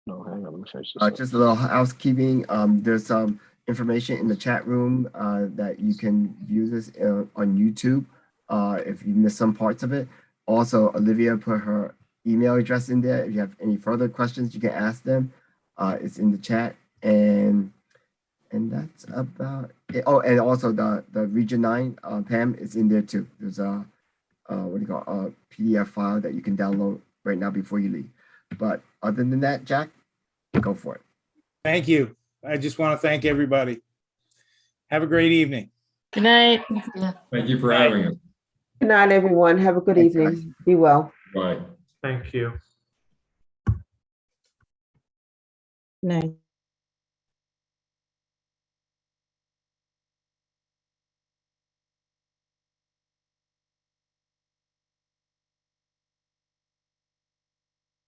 No, hang on, let me finish this. Just a little housekeeping. There's some information in the chat room that you can view this on YouTube if you missed some parts of it. Also, Olivia put her email address in there. If you have any further questions, you can ask them. It's in the chat, and that's about it. Oh, and also the Region 9 Pam is in there too. There's a what do you call a PDF file that you can download right now before you leave. But other than that, Jack, go for it. Thank you. I just want to thank everybody. Have a great evening. Good night. Thank you for having us. Good night, everyone. Have a good evening. Be well. Bye. Thank you. Night.